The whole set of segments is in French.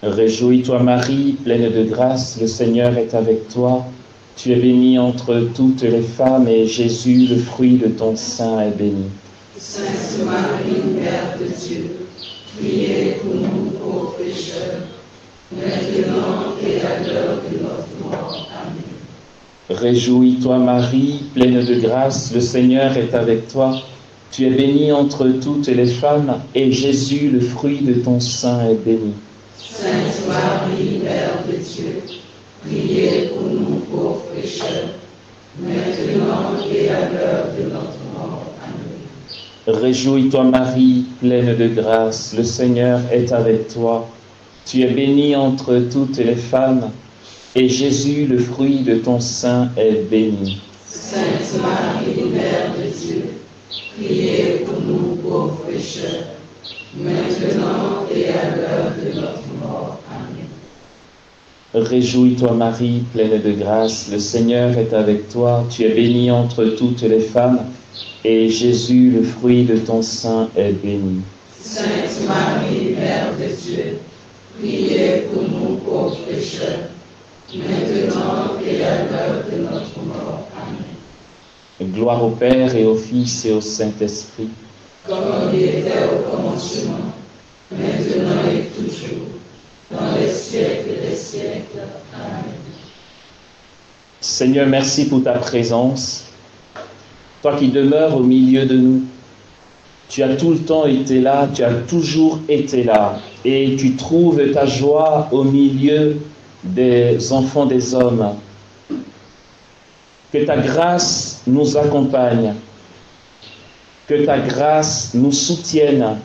Réjouis-toi Marie, pleine de grâce, le Seigneur est avec toi. Tu es bénie entre toutes les femmes et Jésus, le fruit de ton sein, est béni. Sainte Marie, Mère de Dieu, priez pour nous pauvres pécheurs, maintenant et à l'heure de notre mort. Amen. Réjouis-toi Marie, pleine de grâce, le Seigneur est avec toi. Tu es bénie entre toutes les femmes et Jésus, le fruit de ton sein, est béni. Sainte Marie, Mère de Dieu, priez pour nous pauvres pécheurs, maintenant et à l'heure de notre mort. Amen. Réjouis-toi Marie, pleine de grâce, le Seigneur est avec toi. Tu es bénie entre toutes les femmes, et Jésus, le fruit de ton sein, est béni. Sainte Marie, Mère de Dieu, priez pour nous pauvres pécheurs, maintenant et à l'heure de notre mort. Amen. Réjouis-toi Marie, pleine de grâce, le Seigneur est avec toi. Tu es bénie entre toutes les femmes, et Jésus, le fruit de ton sein, est béni. Sainte Marie, Mère de Dieu, priez pour nous pauvres pécheurs, maintenant et à l'heure de notre mort. Amen. Gloire au Père et au Fils et au Saint-Esprit. Comme il était au commencement, maintenant et toujours, dans les siècles des siècles. Amen. Seigneur, merci pour ta présence. Toi qui demeures au milieu de nous. Tu as tout le temps été là, tu as toujours été là. Et tu trouves ta joie au milieu des enfants des hommes. Que ta grâce nous accompagne. Que ta grâce nous soutienne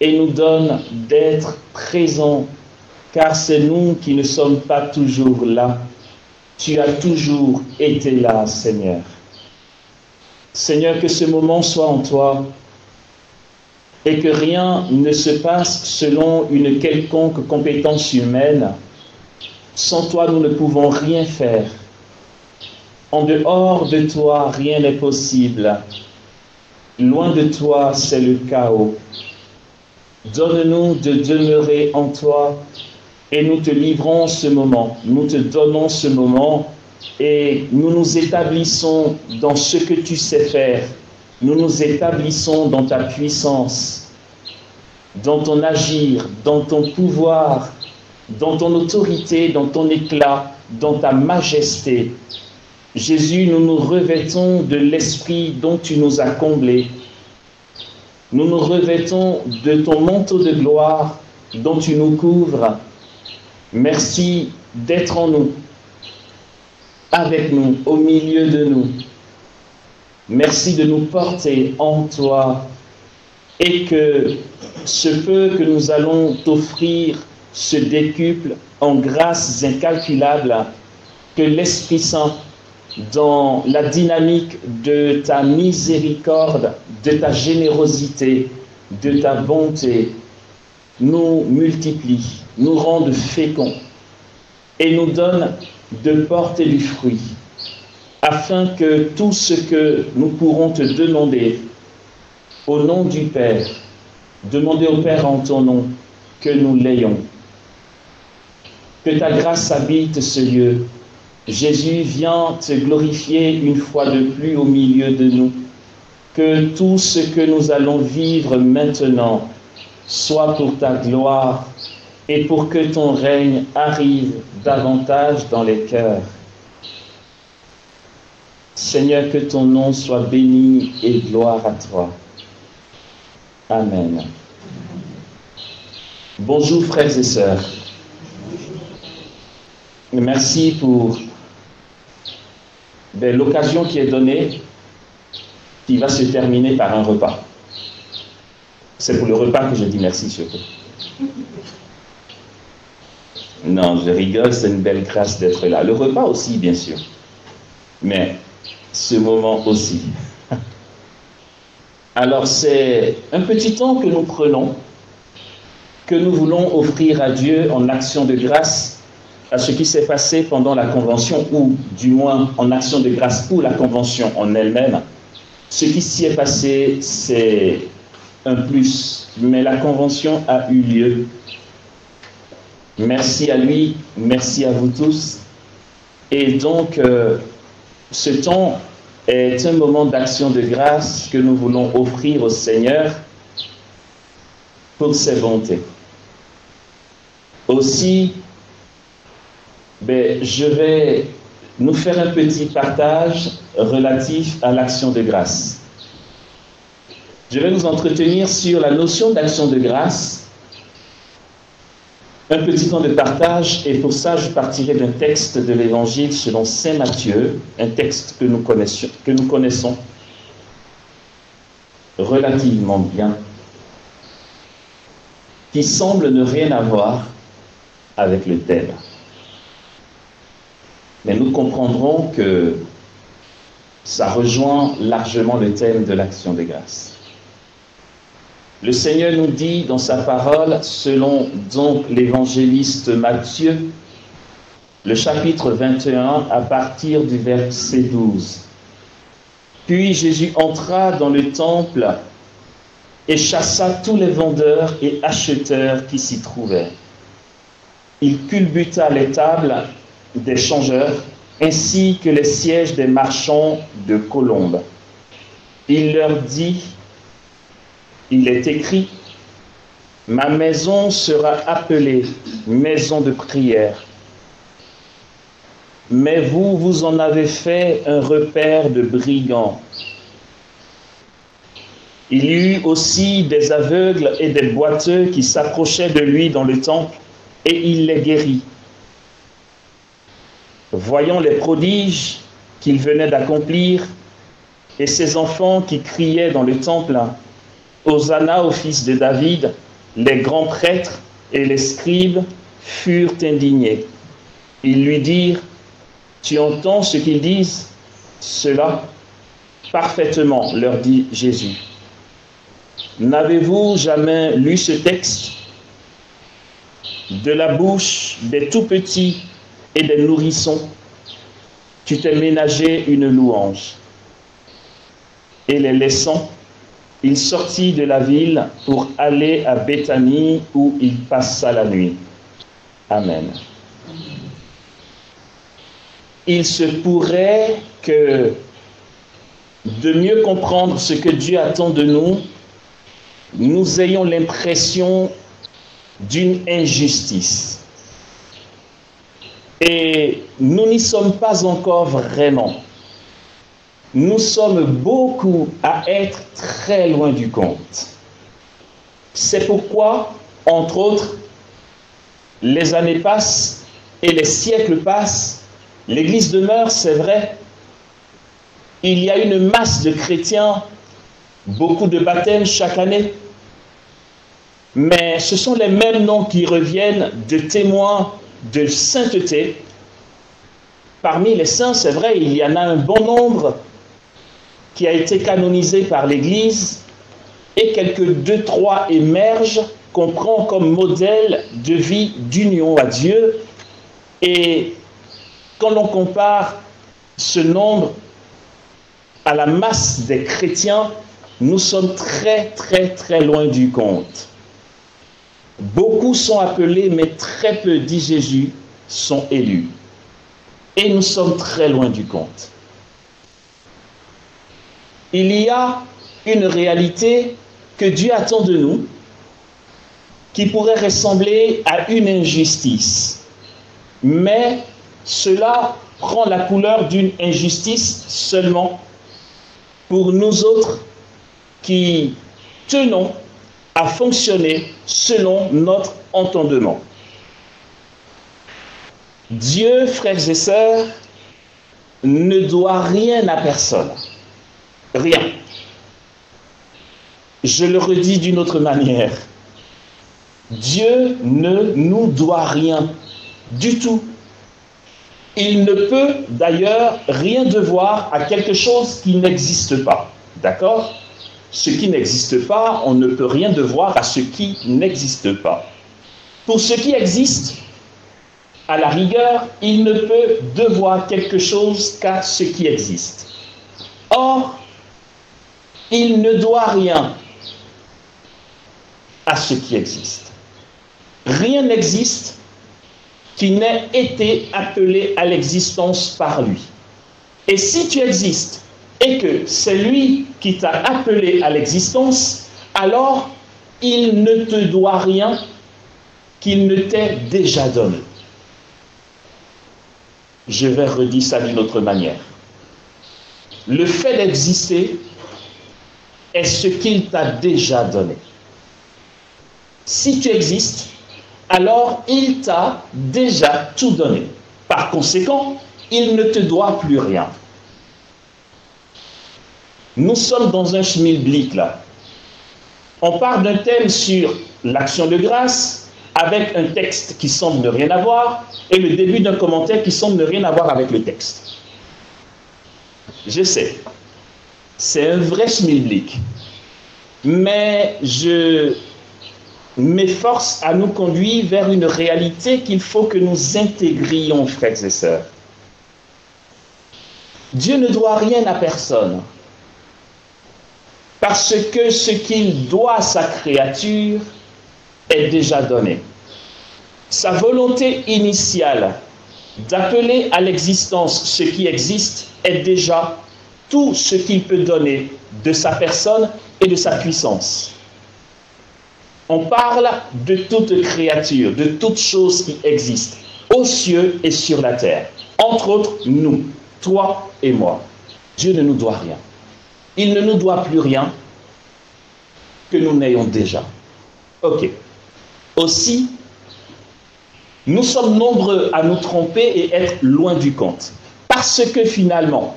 et nous donne d'être présents, car c'est nous qui ne sommes pas toujours là. Tu as toujours été là, Seigneur. Seigneur, que ce moment soit en toi et que rien ne se passe selon une quelconque compétence humaine. Sans toi, nous ne pouvons rien faire. En dehors de toi, rien n'est possible. Loin de toi, c'est le chaos. Donne-nous de demeurer en toi et nous te livrons ce moment. Nous te donnons ce moment et nous nous établissons dans ce que tu sais faire. Nous nous établissons dans ta puissance, dans ton agir, dans ton pouvoir, dans ton autorité, dans ton éclat, dans ta majesté. Jésus, nous nous revêtons de l'esprit dont tu nous as comblés. Nous nous revêtons de ton manteau de gloire dont tu nous couvres. Merci d'être en nous, avec nous, au milieu de nous. Merci de nous porter en toi et que ce peu que nous allons t'offrir se décuple en grâces incalculables, que l'Esprit Saint, dans la dynamique de ta miséricorde, de ta générosité, de ta bonté, nous multiplie, nous rende féconds et nous donne de porter du fruit, afin que tout ce que nous pourrons te demander au nom du Père, demander au Père en ton nom, que nous l'ayons. Que ta grâce habite ce lieu. Jésus, viens te glorifier une fois de plus au milieu de nous. Que tout ce que nous allons vivre maintenant soit pour ta gloire et pour que ton règne arrive davantage dans les cœurs. Seigneur, que ton nom soit béni et gloire à toi. Amen. Bonjour frères et sœurs. Merci pour l'occasion qui est donnée, qui va se terminer par un repas. C'est pour le repas que je dis merci surtout. Non, je rigole, c'est une belle grâce d'être là. Le repas aussi, bien sûr. Mais ce moment aussi. Alors c'est un petit temps que nous prenons, que nous voulons offrir à Dieu en action de grâce à ce qui s'est passé pendant la Convention, ou du moins en action de grâce pour la Convention en elle-même. Ce qui s'y est passé, c'est un plus, mais la Convention a eu lieu. Merci à lui, merci à vous tous. Et donc, ce temps est un moment d'action de grâce que nous voulons offrir au Seigneur pour ses bontés. Aussi, je vais nous faire un petit partage relatif à l'action de grâce. Je vais nous entretenir sur la notion d'action de grâce. Un petit temps de partage, et pour ça, je partirai d'un texte de l'Évangile selon saint Matthieu, un texte que nous connaissons relativement bien, qui semble ne rien avoir avec le thème. Mais nous comprendrons que ça rejoint largement le thème de l'action de grâce. Le Seigneur nous dit dans sa parole, selon donc l'évangéliste Matthieu, le chapitre 21, à partir du verset 12. Puis Jésus entra dans le temple et chassa tous les vendeurs et acheteurs qui s'y trouvaient. Il culbuta les tables des changeurs ainsi que les sièges des marchands de colombes. Il leur dit: il est écrit, ma maison sera appelée maison de prière. Mais vous, vous en avez fait un repère de brigands. Il y eut aussi des aveugles et des boiteux qui s'approchaient de lui dans le temple, et il les guérit. Voyant les prodiges qu'il venait d'accomplir, et ces enfants qui criaient dans le temple, Hosanna au fils de David, les grands prêtres et les scribes furent indignés. Ils lui dirent: tu entends ce qu'ils disent? Cela parfaitement, leur dit Jésus. N'avez-vous jamais lu ce texte? De la bouche des tout-petits et des nourrissons, tu t'es ménagé une louange. Et les laissant, il sortit de la ville pour aller à Béthanie où il passa la nuit. Amen. Il se pourrait que, de mieux comprendre ce que Dieu attend de nous, nous ayons l'impression d'une injustice. Et nous n'y sommes pas encore vraiment. Nous sommes beaucoup à être très loin du compte. C'est pourquoi, entre autres, les années passent et les siècles passent. L'Église demeure, c'est vrai. Il y a une masse de chrétiens, beaucoup de baptêmes chaque année. Mais ce sont les mêmes noms qui reviennent de témoins de sainteté. Parmi les saints, c'est vrai, il y en a un bon nombre qui a été canonisé par l'Église, et quelques 2-3 émergent, qu'on prend comme modèle de vie d'union à Dieu. Et quand l'on compare ce nombre à la masse des chrétiens, nous sommes très très très loin du compte. Beaucoup sont appelés, mais très peu, dit Jésus, sont élus. Et nous sommes très loin du compte. Il y a une réalité que Dieu attend de nous, qui pourrait ressembler à une injustice. Mais cela prend la couleur d'une injustice seulement pour nous autres qui tenons à fonctionner selon notre entendement. Dieu, frères et sœurs, ne doit rien à personne. Rien. Je le redis d'une autre manière. Dieu ne nous doit rien du tout. Il ne peut d'ailleurs rien devoir à quelque chose qui n'existe pas. D'accord? Ce qui n'existe pas, on ne peut rien devoir à ce qui n'existe pas. Pour ce qui existe, à la rigueur, il ne peut devoir quelque chose qu'à ce qui existe. Or, il ne doit rien à ce qui existe. Rien n'existe qui n'ait été appelé à l'existence par lui. Et si tu existes et que c'est lui qui t'a appelé à l'existence, alors il ne te doit rien qu'il ne t'ait déjà donné. Je vais redire ça d'une autre manière. Le fait d'exister est ce qu'il t'a déjà donné. Si tu existes, alors il t'a déjà tout donné. Par conséquent, il ne te doit plus rien. Nous sommes dans un schmilblick là. On part d'un thème sur l'action de grâce avec un texte qui semble ne rien avoir et le début d'un commentaire qui semble ne rien avoir avec le texte. Je sais, c'est un vrai schmilblick. Mais je m'efforce à nous conduire vers une réalité qu'il faut que nous intégrions, frères et sœurs. Dieu ne doit rien à personne, parce que ce qu'il doit à sa créature est déjà donné. Sa volonté initiale d'appeler à l'existence ce qui existe est déjà tout ce qu'il peut donner de sa personne et de sa puissance. On parle de toute créature, de toute chose qui existe, aux cieux et sur la terre. Entre autres, nous, toi et moi. Dieu ne nous doit rien. Il ne nous doit plus rien que nous n'ayons déjà. Ok. Aussi, nous sommes nombreux à nous tromper et être loin du compte. Parce que finalement,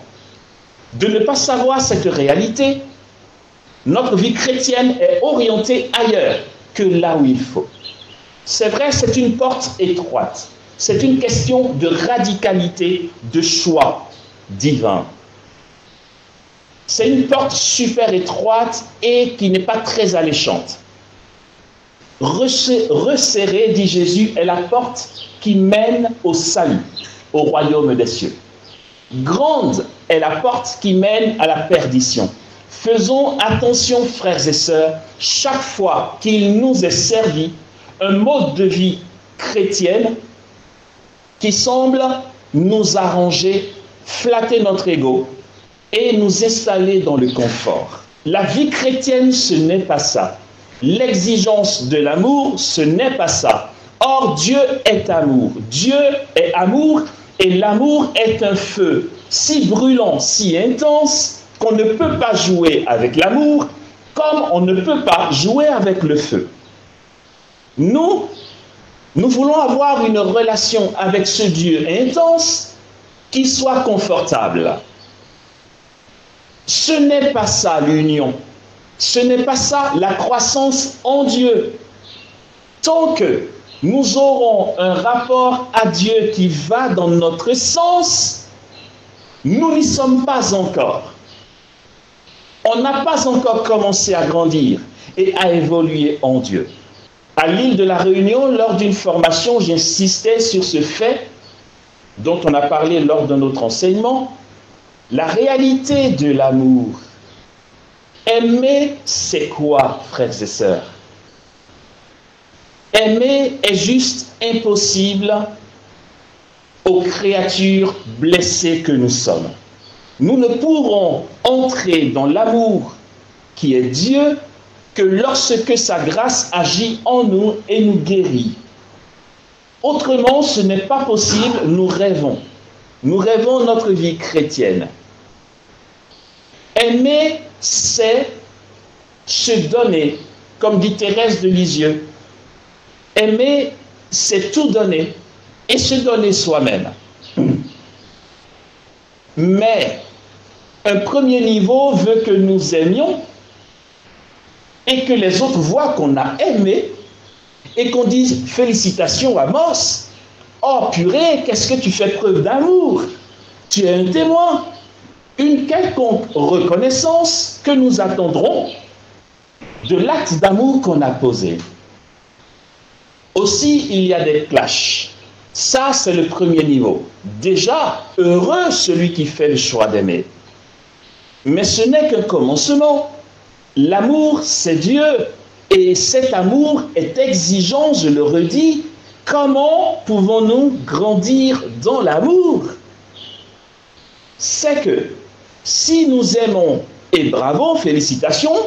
de ne pas savoir cette réalité, notre vie chrétienne est orientée ailleurs que là où il faut. C'est vrai, c'est une porte étroite. C'est une question de radicalité, de choix divin. C'est une porte super étroite et qui n'est pas très alléchante. Resserrée, dit Jésus, est la porte qui mène au salut, au royaume des cieux. Grande est la porte qui mène à la perdition. Faisons attention, frères et sœurs, chaque fois qu'il nous est servi un mode de vie chrétienne qui semble nous arranger, flatter notre ego et nous installer dans le confort. La vie chrétienne, ce n'est pas ça. L'exigence de l'amour, ce n'est pas ça. Or, Dieu est amour. Dieu est amour et l'amour est un feu si brûlant, si intense qu'on ne peut pas jouer avec l'amour comme on ne peut pas jouer avec le feu. Nous voulons avoir une relation avec ce Dieu intense qui soit confortable. Ce n'est pas ça l'union. Ce n'est pas ça la croissance en Dieu. Tant que nous aurons un rapport à Dieu qui va dans notre sens, nous n'y sommes pas encore. On n'a pas encore commencé à grandir et à évoluer en Dieu. À l'île de la Réunion, lors d'une formation, j'insistais sur ce fait dont on a parlé lors de notre enseignement, la réalité de l'amour. Aimer, c'est quoi, frères et sœurs? Aimer est juste impossible aux créatures blessées que nous sommes. Nous ne pourrons entrer dans l'amour qui est Dieu que lorsque sa grâce agit en nous et nous guérit. Autrement, ce n'est pas possible, nous rêvons. Nous rêvons notre vie chrétienne. Aimer, c'est se donner, comme dit Thérèse de Lisieux. Aimer, c'est tout donner et se donner soi-même. Mais un premier niveau veut que nous aimions et que les autres voient qu'on a aimé et qu'on dise « Félicitations Amos, oh purée, qu'est-ce que tu fais preuve d'amour, tu es un témoin ». Une quelconque reconnaissance que nous attendrons de l'acte d'amour qu'on a posé. Aussi, il y a des clashs. Ça, c'est le premier niveau. Déjà, heureux celui qui fait le choix d'aimer. Mais ce n'est qu'un commencement. L'amour, c'est Dieu. Et cet amour est exigeant, je le redis, Comment pouvons-nous grandir dans l'amour? C'est que si nous aimons, et bravo, félicitations,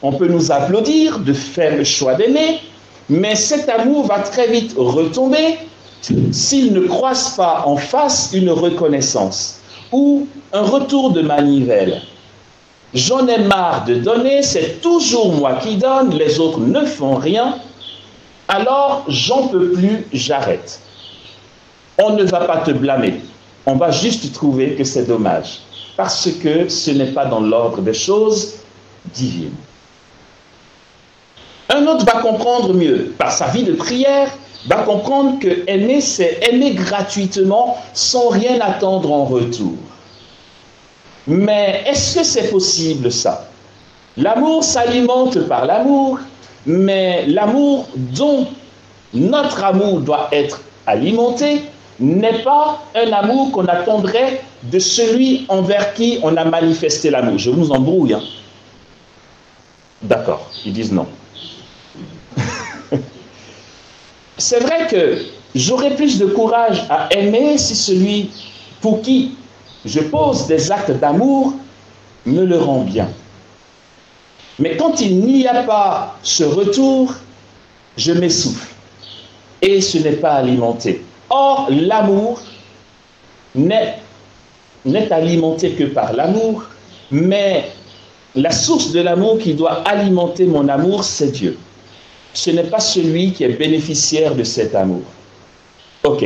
on peut nous applaudir de faire le choix d'aimer, mais cet amour va très vite retomber s'il ne croise pas en face une reconnaissance ou un retour de manivelle. J'en ai marre de donner, c'est toujours moi qui donne, les autres ne font rien, alors j'en peux plus, j'arrête. On ne va pas te blâmer, on va juste trouver que c'est dommage, parce que ce n'est pas dans l'ordre des choses divines. Un autre va comprendre mieux, par sa vie de prière, va comprendre que aimer, c'est aimer gratuitement, sans rien attendre en retour. Mais est-ce que c'est possible ça? L'amour s'alimente par l'amour, mais l'amour dont notre amour doit être alimenté n'est pas un amour qu'on attendrait de celui envers qui on a manifesté l'amour. Je vous embrouille. Hein? D'accord, ils disent non. C'est vrai que j'aurais plus de courage à aimer si celui pour qui je pose des actes d'amour me le rend bien. Mais quand il n'y a pas ce retour, je m'essouffle. Et ce n'est pas alimenté. Or, l'amour n'est alimenté que par l'amour, mais la source de l'amour qui doit alimenter mon amour, c'est Dieu. Ce n'est pas celui qui est bénéficiaire de cet amour. Ok.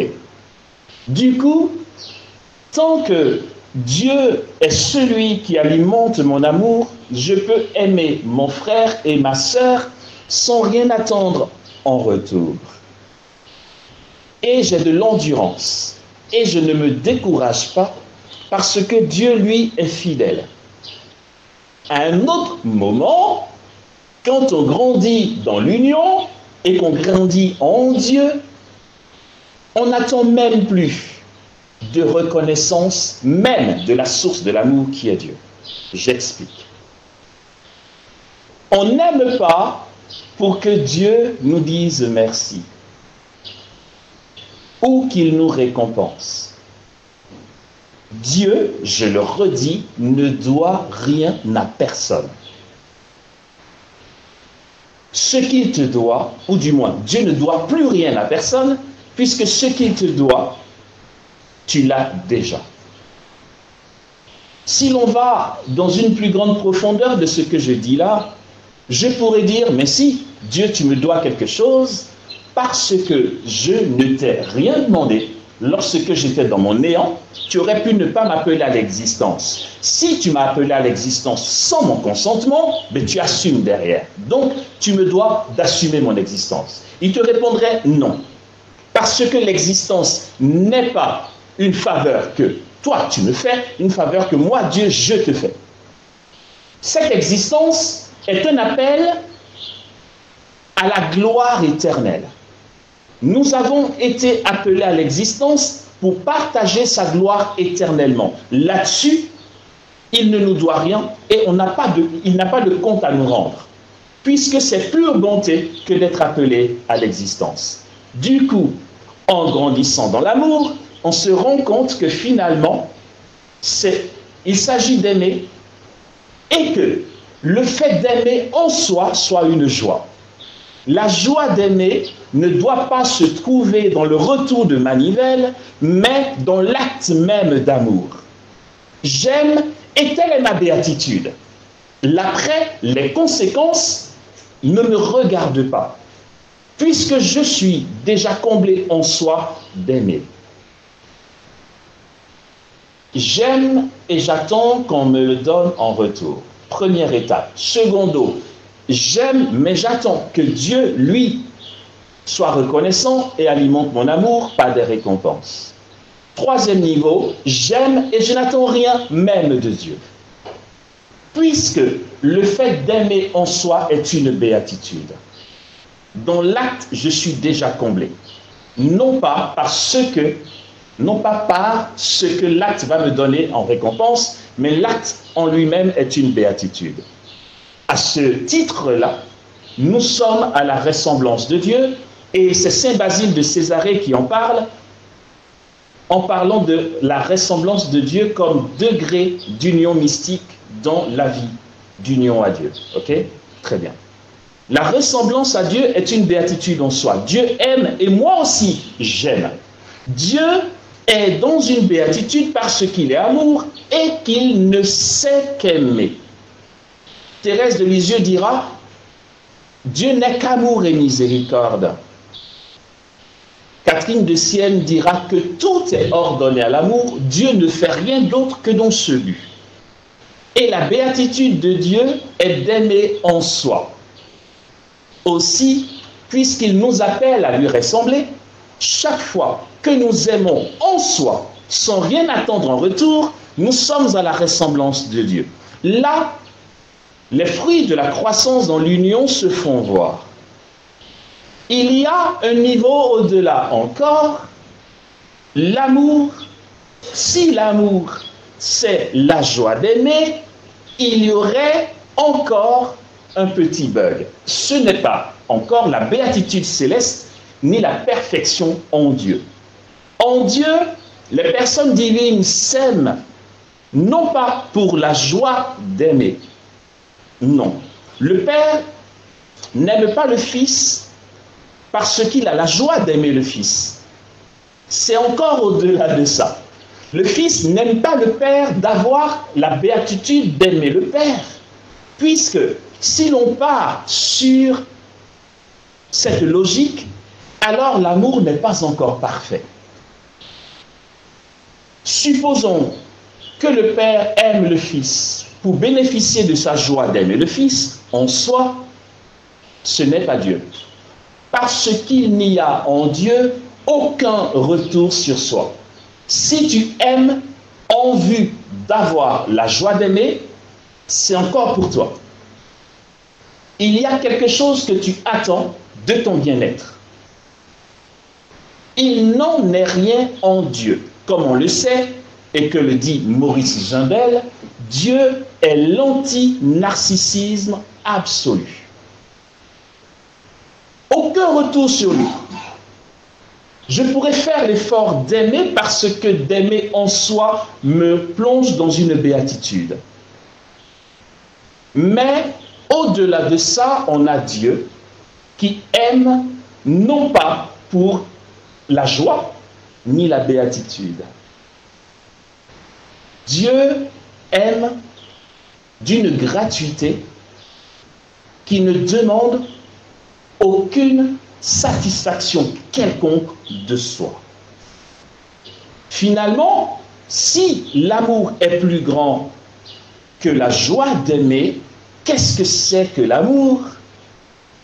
Du coup, tant que Dieu est celui qui alimente mon amour, je peux aimer mon frère et ma sœur sans rien attendre en retour. Et j'ai de l'endurance. Et je ne me décourage pas parce que Dieu, lui, est fidèle. À un autre moment, quand on grandit dans l'union et qu'on grandit en Dieu, on n'attend même plus de reconnaissance, même de la source de l'amour qui est Dieu. J'explique. On n'aime pas pour que Dieu nous dise merci ou qu'il nous récompense. Dieu, je le redis, ne doit rien à personne. Ce qu'il te doit, ou du moins, Dieu ne doit plus rien à personne, puisque ce qu'il te doit, tu l'as déjà. Si l'on va dans une plus grande profondeur de ce que je dis là, je pourrais dire, mais si, Dieu, tu me dois quelque chose, parce que je ne t'ai rien demandé. Lorsque j'étais dans mon néant, tu aurais pu ne pas m'appeler à l'existence. Si tu m'as appelé à l'existence sans mon consentement, mais tu assumes derrière. Donc, tu me dois d'assumer mon existence. Il te répondrait non. Parce que l'existence n'est pas une faveur que toi tu me fais, une faveur que moi, Dieu, je te fais. Cette existence est un appel à la gloire éternelle. Nous avons été appelés à l'existence pour partager sa gloire éternellement. Là-dessus, il ne nous doit rien et il n'a pas de compte à nous rendre, puisque c'est pure bonté que d'être appelé à l'existence. Du coup, en grandissant dans l'amour, on se rend compte que finalement, il s'agit d'aimer et que le fait d'aimer en soi soit une joie. La joie d'aimer ne doit pas se trouver dans le retour de manivelle, mais dans l'acte même d'amour. J'aime et telle est ma béatitude. L'après, les conséquences ne me regardent pas, puisque je suis déjà comblé en soi d'aimer. J'aime et j'attends qu'on me le donne en retour. Première étape. Secondo, j'aime mais j'attends que Dieu, lui, soit reconnaissant et alimente mon amour par des récompenses. Troisième niveau, j'aime et je n'attends rien même de Dieu. Puisque le fait d'aimer en soi est une béatitude. Dans l'acte, je suis déjà comblé. Non pas par ce que l'acte va me donner en récompense, mais l'acte en lui-même est une béatitude. À ce titre-là, nous sommes à la ressemblance de Dieu Et c'est Saint Basile de Césarée qui en parle, en parlant de la ressemblance de Dieu comme degré d'union mystique dans la vie d'union à Dieu. Ok? Très bien. La ressemblance à Dieu est une béatitude en soi. Dieu aime et moi aussi j'aime. Dieu est dans une béatitude parce qu'il est amour et qu'il ne sait qu'aimer. Thérèse de Lisieux dira, Dieu n'est qu'amour et miséricorde. Catherine de Sienne dira que tout est ordonné à l'amour, Dieu ne fait rien d'autre que dans ce but. Et la béatitude de Dieu est d'aimer en soi. Aussi, puisqu'il nous appelle à lui ressembler, chaque fois que nous aimons en soi, sans rien attendre en retour, nous sommes à la ressemblance de Dieu. Là, les fruits de la croissance dans l'union se font voir. Il y a un niveau au-delà encore, l'amour. Si l'amour, c'est la joie d'aimer, il y aurait encore un petit bug. Ce n'est pas encore la béatitude céleste, ni la perfection en Dieu. En Dieu, les personnes divines s'aiment, non pas pour la joie d'aimer. Non. Le Père n'aime pas le Fils parce qu'il a la joie d'aimer le Fils. C'est encore au-delà de ça. Le Fils n'aime pas le Père d'avoir la béatitude d'aimer le Père, puisque si l'on part sur cette logique, alors l'amour n'est pas encore parfait. Supposons que le Père aime le Fils pour bénéficier de sa joie d'aimer le Fils, en soi, ce n'est pas Dieu. Parce qu'il n'y a en Dieu aucun retour sur soi. Si tu aimes en vue d'avoir la joie d'aimer, c'est encore pour toi. Il y a quelque chose que tu attends de ton bien-être. Il n'en est rien en Dieu. Comme on le sait, et que le dit Maurice Gimbel, Dieu est l'anti-narcissisme absolu. Aucun retour sur lui. Je pourrais faire l'effort d'aimer parce que d'aimer en soi me plonge dans une béatitude. Mais au-delà de ça, on a Dieu qui aime non pas pour la joie ni la béatitude. Dieu aime d'une gratuité qui ne demande aucune satisfaction quelconque de soi. Finalement, si l'amour est plus grand que la joie d'aimer, qu'est-ce que c'est que l'amour?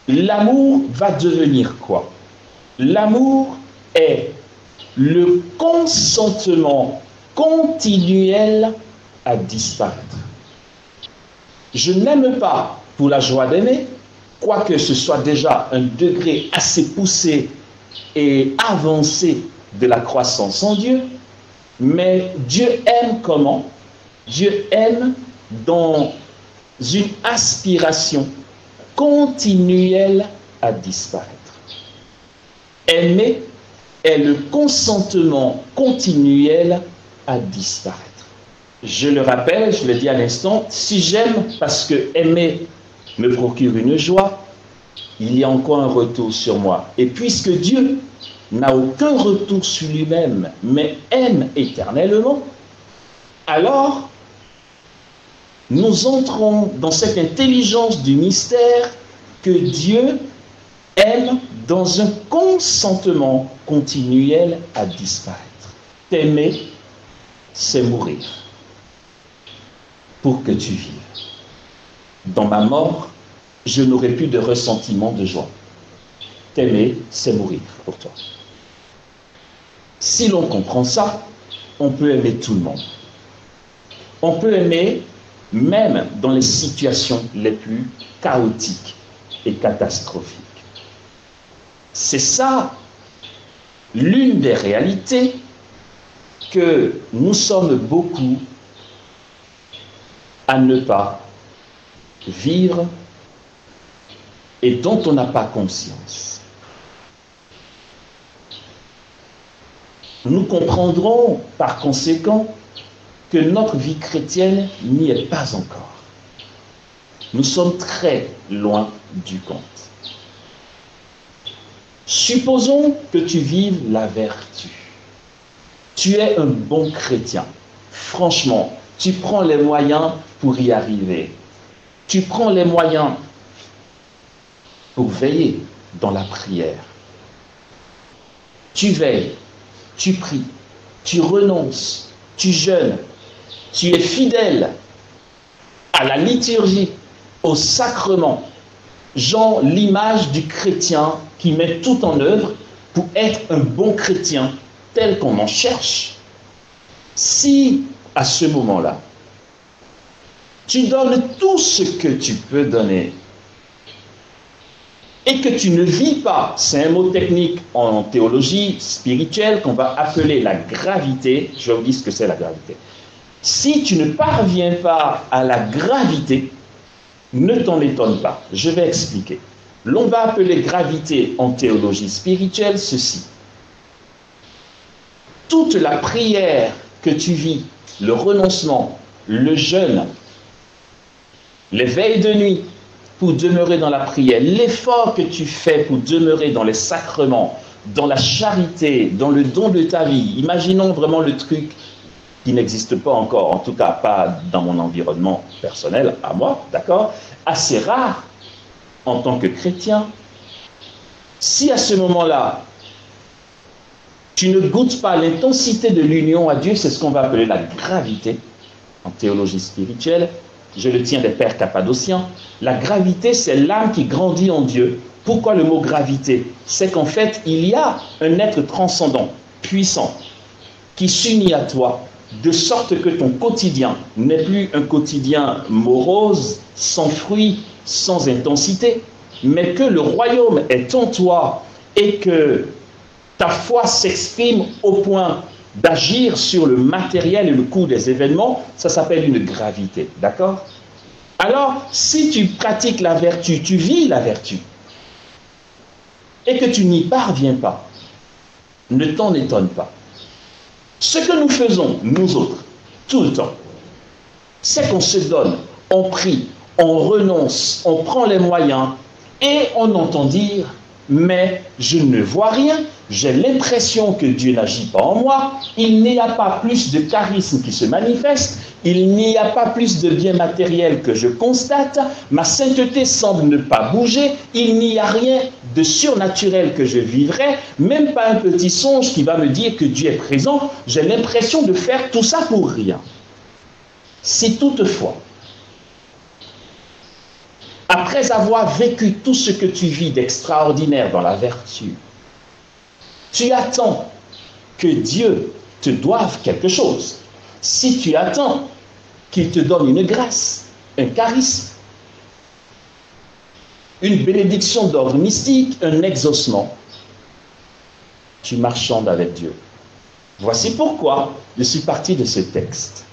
L'amour va devenir quoi? L'amour est le consentement continuel à disparaître. Je n'aime pas pour la joie d'aimer, quoique ce soit déjà un degré assez poussé et avancé de la croissance en Dieu, mais Dieu aime comment? Dieu aime dans une aspiration continuelle à disparaître. Aimer est le consentement continuel à disparaître. Je le rappelle, je le dis à l'instant, si j'aime parce que aimer me procure une joie, il y a encore un retour sur moi. Et puisque Dieu n'a aucun retour sur lui-même, mais aime éternellement, alors nous entrons dans cette intelligence du mystère que Dieu aime dans un consentement continuel à disparaître. T'aimer, c'est mourir pour que tu vives. Dans ma mort, je n'aurai plus de ressentiment de joie. T'aimer, c'est mourir pour toi. Si l'on comprend ça, on peut aimer tout le monde. On peut aimer même dans les situations les plus chaotiques et catastrophiques. C'est ça l'une des réalités que nous sommes beaucoup à ne pas vivre et dont on n'a pas conscience. nous comprendrons par conséquent que notre vie chrétienne n'y est pas encore. Nous sommes très loin du compte. Supposons que tu vives la vertu. Tu es un bon chrétien. Franchement, tu prends les moyens pour y arriver. Tu prends les moyens pour veiller dans la prière. Tu veilles, tu pries, tu renonces, tu jeûnes, tu es fidèle à la liturgie, au sacrement. Genre l'image du chrétien qui met tout en œuvre pour être un bon chrétien tel qu'on en cherche. Si, à ce moment-là, tu donnes tout ce que tu peux donner et que tu ne vis pas, c'est un mot technique en théologie spirituelle qu'on va appeler la gravité, je vais vous dire ce que c'est la gravité. Si tu ne parviens pas à la gravité, ne t'en étonne pas, je vais expliquer. L'on va appeler gravité en théologie spirituelle ceci. Toute la prière que tu vis, le renoncement, le jeûne, les veilles de nuit pour demeurer dans la prière, l'effort que tu fais pour demeurer dans les sacrements, dans la charité, dans le don de ta vie, imaginons vraiment le truc qui n'existe pas encore, en tout cas pas dans mon environnement personnel, à moi, d'accord, assez rare en tant que chrétien. Si à ce moment-là, tu ne goûtes pas l'intensité de l'union à Dieu, c'est ce qu'on va appeler la gravité en théologie spirituelle, je le tiens des pères cappadociens, la gravité c'est l'âme qui grandit en Dieu. Pourquoi le mot gravité? C'est qu'en fait, il y a un être transcendant, puissant, qui s'unit à toi, de sorte que ton quotidien n'est plus un quotidien morose, sans fruit, sans intensité, mais que le royaume est en toi et que ta foi s'exprime au point d'agir sur le matériel et le cours des événements, ça s'appelle une gravité, d'accord? Alors, si tu pratiques la vertu, tu vis la vertu, et que tu n'y parviens pas, ne t'en étonne pas. Ce que nous faisons, nous autres, tout le temps, c'est qu'on se donne, on prie, on renonce, on prend les moyens, et on entend dire « mais je ne vois rien, j'ai l'impression que Dieu n'agit pas en moi, il n'y a pas plus de charisme qui se manifeste, il n'y a pas plus de bien matériel que je constate, ma sainteté semble ne pas bouger, il n'y a rien de surnaturel que je vivrai, même pas un petit songe qui va me dire que Dieu est présent, j'ai l'impression de faire tout ça pour rien. » Si toutefois, après avoir vécu tout ce que tu vis d'extraordinaire dans la vertu, tu attends que Dieu te doive quelque chose. Si tu attends qu'il te donne une grâce, un charisme, une bénédiction d'ordre mystique, un exaucement, tu marchandes avec Dieu. Voici pourquoi je suis parti de ce texte.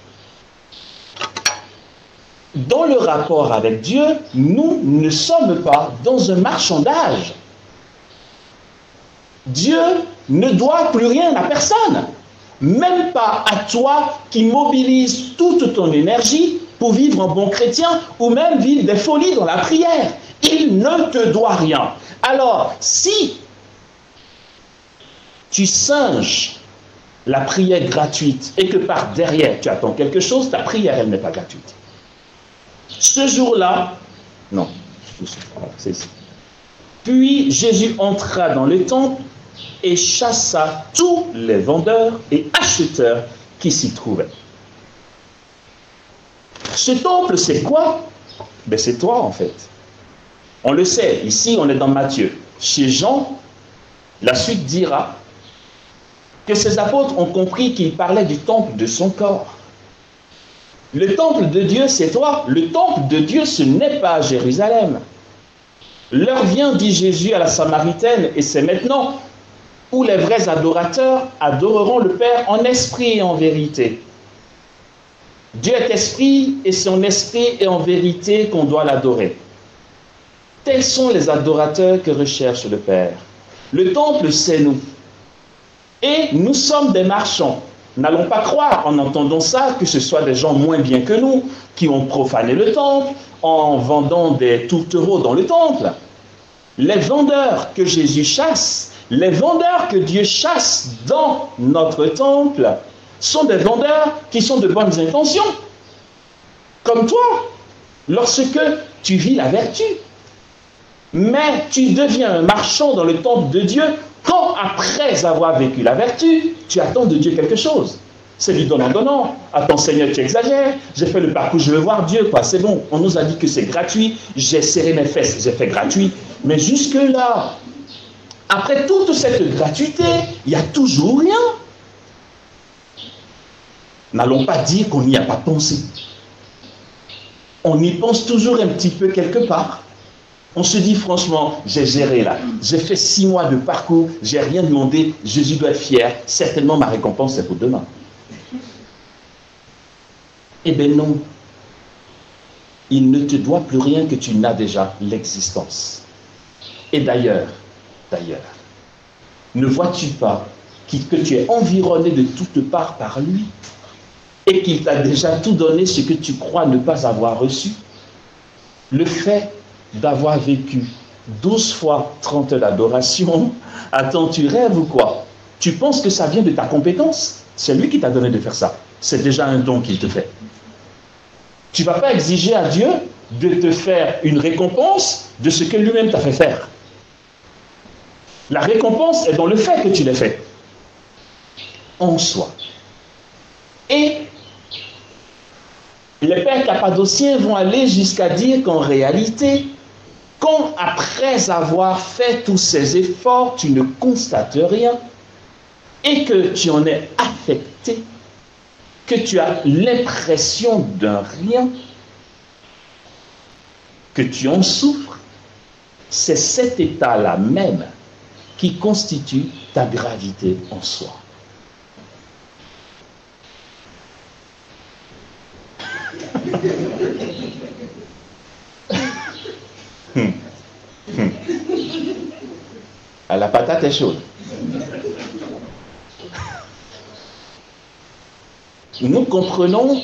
Dans le rapport avec Dieu, nous ne sommes pas dans un marchandage. Dieu ne doit plus rien à personne, même pas à toi qui mobilise toute ton énergie pour vivre un bon chrétien ou même vivre des folies dans la prière. Il ne te doit rien. Alors, si tu singes la prière gratuite et que par derrière tu attends quelque chose, ta prière, elle n'est pas gratuite. Ce jour-là, non, c'est ici. Puis Jésus entra dans le temple et chassa tous les vendeurs et acheteurs qui s'y trouvaient. Ce temple, c'est quoi? Ben, c'est toi, en fait. On le sait, ici, on est dans Matthieu. Chez Jean, la suite dira que ces apôtres ont compris qu'il parlait du temple de son corps. Le temple de Dieu, c'est toi. Le temple de Dieu, ce n'est pas Jérusalem. L'heure vient, dit Jésus à la Samaritaine, et c'est maintenant où les vrais adorateurs adoreront le Père en esprit et en vérité. Dieu est esprit, et c'est en esprit et en vérité qu'on doit l'adorer. Tels sont les adorateurs que recherche le Père. Le temple, c'est nous. Et nous sommes des marchands. N'allons pas croire, en entendant ça, que ce soit des gens moins bien que nous, qui ont profané le temple, en vendant des tourtereaux dans le temple. Les vendeurs que Jésus chasse, les vendeurs que Dieu chasse dans notre temple, sont des vendeurs qui sont de bonnes intentions. Comme toi, lorsque tu vis la vertu. Mais tu deviens un marchand dans le temple de Dieu quand, après avoir vécu la vertu, tu attends de Dieu quelque chose. C'est du donnant-donnant. Attends, Seigneur, tu exagères. J'ai fait le parcours, je veux voir Dieu, quoi. C'est bon. On nous a dit que c'est gratuit. J'ai serré mes fesses, j'ai fait gratuit. Mais jusque-là, après toute cette gratuité, il n'y a toujours rien. N'allons pas dire qu'on n'y a pas pensé. On y pense toujours un petit peu quelque part. On se dit franchement, j'ai géré là. J'ai fait 6 mois de parcours, j'ai rien demandé, Jésus doit être fier. Certainement ma récompense c'est pour demain. Eh bien non. Il ne te doit plus rien que tu n'as déjà l'existence. Et d'ailleurs, ne vois-tu pas que tu es environné de toutes parts par lui et qu'il t'a déjà tout donné ce que tu crois ne pas avoir reçu? Le fait d'avoir vécu 12 fois 30 d'adoration, attends, tu rêves ou quoi? Tu penses que ça vient de ta compétence? C'est lui qui t'a donné de faire ça. C'est déjà un don qu'il te fait. Tu ne vas pas exiger à Dieu de te faire une récompense de ce que lui-même t'a fait faire. La récompense est dans le fait que tu l'aies fait. En soi. Et les pères cappadociens vont aller jusqu'à dire qu'en réalité, quand après avoir fait tous ces efforts, tu ne constates rien et que tu en es affecté, que tu as l'impression d'un rien, que tu en souffres, c'est cet état-là même qui constitue ta gravité en soi. Ah, la patate est chaude. Nous comprenons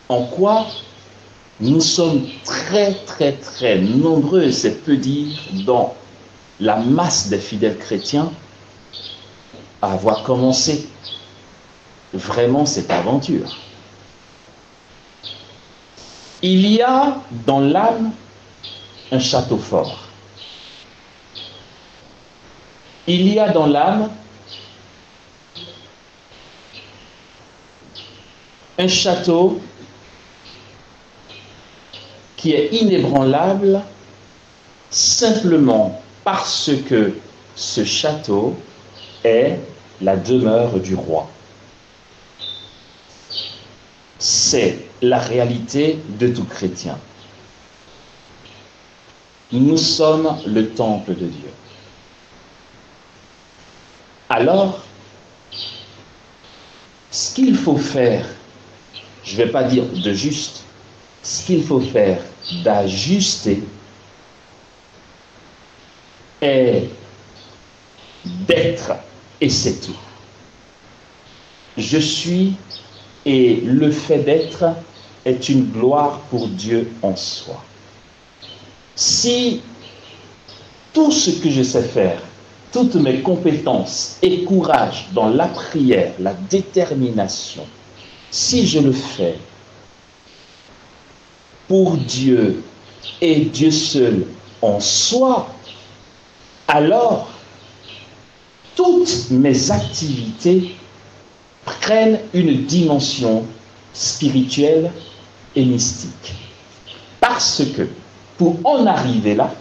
en quoi nous sommes très nombreux, c'est peu dire, dans la masse des fidèles chrétiens à avoir commencé vraiment cette aventure. Il y a dans l'âme un château fort. Il y a dans l'âme un château qui est inébranlable simplement parce que ce château est la demeure du roi. C'est la réalité de tout chrétien. Nous sommes le temple de Dieu. Alors, ce qu'il faut faire, je ne vais pas dire de juste, ce qu'il faut faire d'ajuster est d'être, et c'est tout. Je suis, et le fait d'être est une gloire pour Dieu en soi. Si tout ce que je sais faire, toutes mes compétences et courage dans la prière, la détermination, si je le fais pour Dieu et Dieu seul en soi, alors toutes mes activités prennent une dimension spirituelle et mystique. Parce que pour en arriver là,